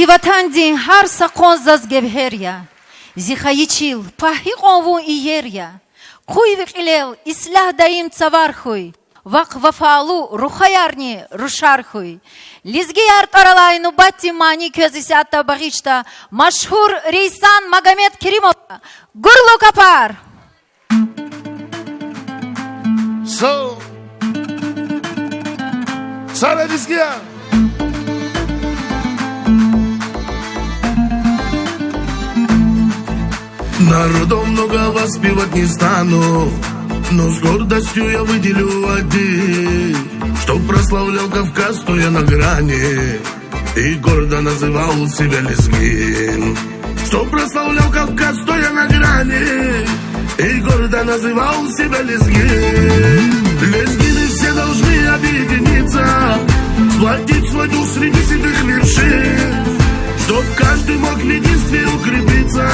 Зиватанди хар сакон заз гевхерия. Зихаичил пахиqonvu иерия. Куйвик илел ислах даим цавархуй. Вак вафалу рухаярни рушархуй. Лизгияр таралайну батти мани közisyatta bagishta. Машхур Рейсан Магомед Керимов. Гурлу капар. So, Сара Лизгияр. Народу много воспевать не стану, но с гордостью я выделю один, чтоб прославлял Кавказ, стоя на грани, и гордо называл себя Лезгин. Чтоб прославлял Кавказ, стоя на грани, и гордо называл себя Лезгин. Лезгины все должны объединиться, сплотить свой дух среди седых вершин, чтоб каждый мог в единстве укрепиться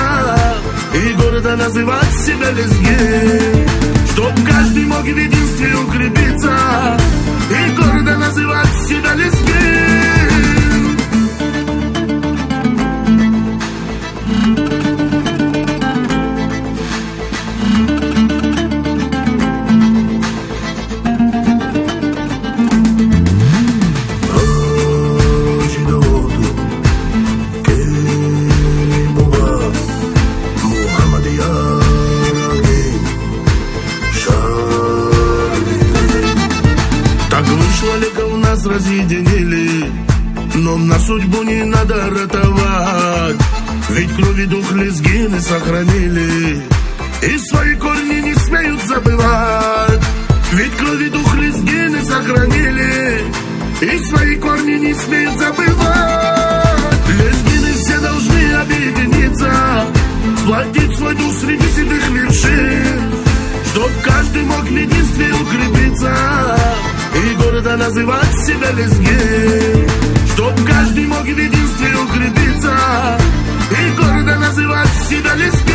и гордо называть себя Лезгин. Чтоб каждый мог в единстве укрепиться и гордо называть себя Лезгин. Разъединили, но на судьбу не надо ратовать, ведь крови дух Лезгины сохранили и свои корни не смеют забывать. Ведь крови дух Лезгины сохранили и свои корни не смеют забывать. Лезгины все должны объединиться, сплотить свой дух среди седых вершин, чтоб каждый мог в единстве укрепиться и гордо называть себя Лезгин. Чтоб каждый мог в единстве укрепиться и гордо называть себя Лезгин.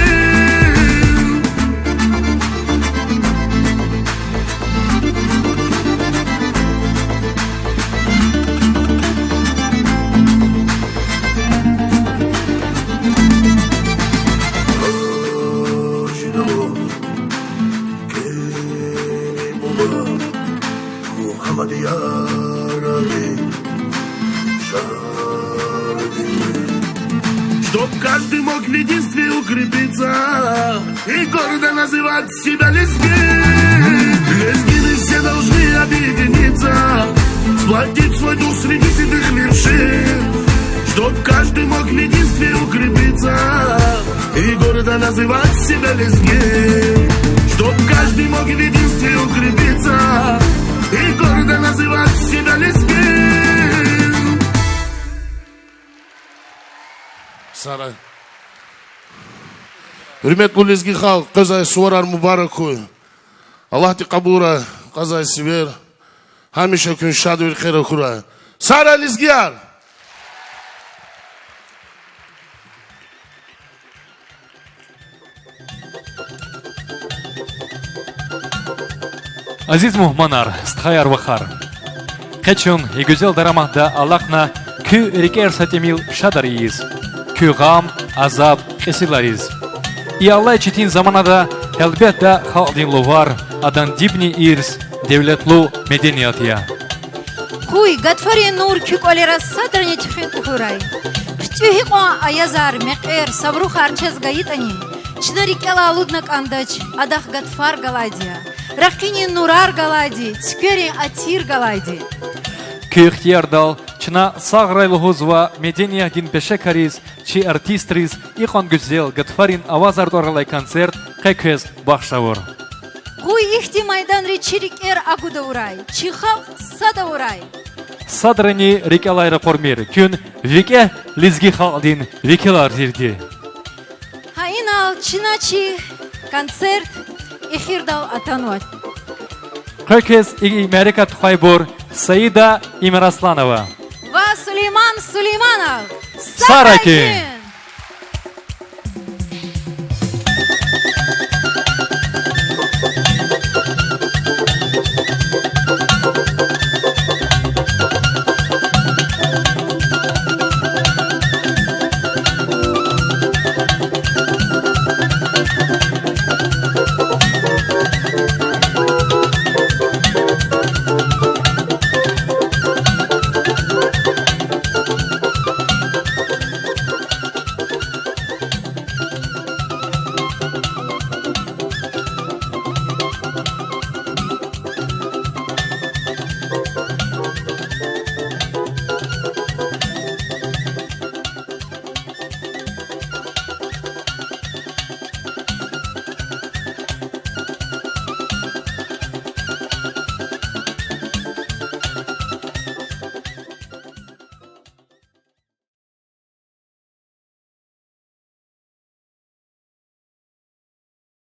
Чтоб каждый мог в единстве укрепиться и гордо называть себя Лезгин. Лезгины все должны объединиться, сплотить свой дух среди седых вершин, чтоб каждый мог в единстве укрепиться и гордо называть себя Лезгин. Чтоб каждый мог в единстве укрепиться и гордо называть себя Лезгин. Сара. Hürmetli Lezgi halk, kazay suvarar mübarek. Allah ti kabura, kazay sever. Hamisha gün şad ve khayr kura. Sara Lezgiyar. Aziz muhmanar, stxayar vahar. Keçun и güzel daramahda Allah'na kü riker satemil şadariyiz. Kü gam, azab, kesilarız. И Allah çetin zamanada elbette halkdinlu var, adan dibni irs, devletlu medeniyatiya. Kuy Gatfari nur kükolera sadrani tüfin uhuray. Pütühi qoa ayazar meqer sabru harçez gayitani. Çnarik ela ludnak andaç, adah Gatfar galadya. Rakini nurar galadi, tükeri atir galadi. Kü ihtiyardal, çına sağraylıhuz va medeniyatin peşekariz, çi artistriz, iqan güzel Gatfarin avazar dorgalay koncert, kekez baxşavur. Kuy ihti maydan reçirik er aguda uray, çi halk sada uray. Sadrani rikalay reformir, kün vike Lezgi halkdin vikilar zirdi. Hainal çinaçi konцерт exirdal atanvat. Kekez Amerika Txaybur, Saida Imiraslanova. Va Süleyman Süleymanov. Saraki.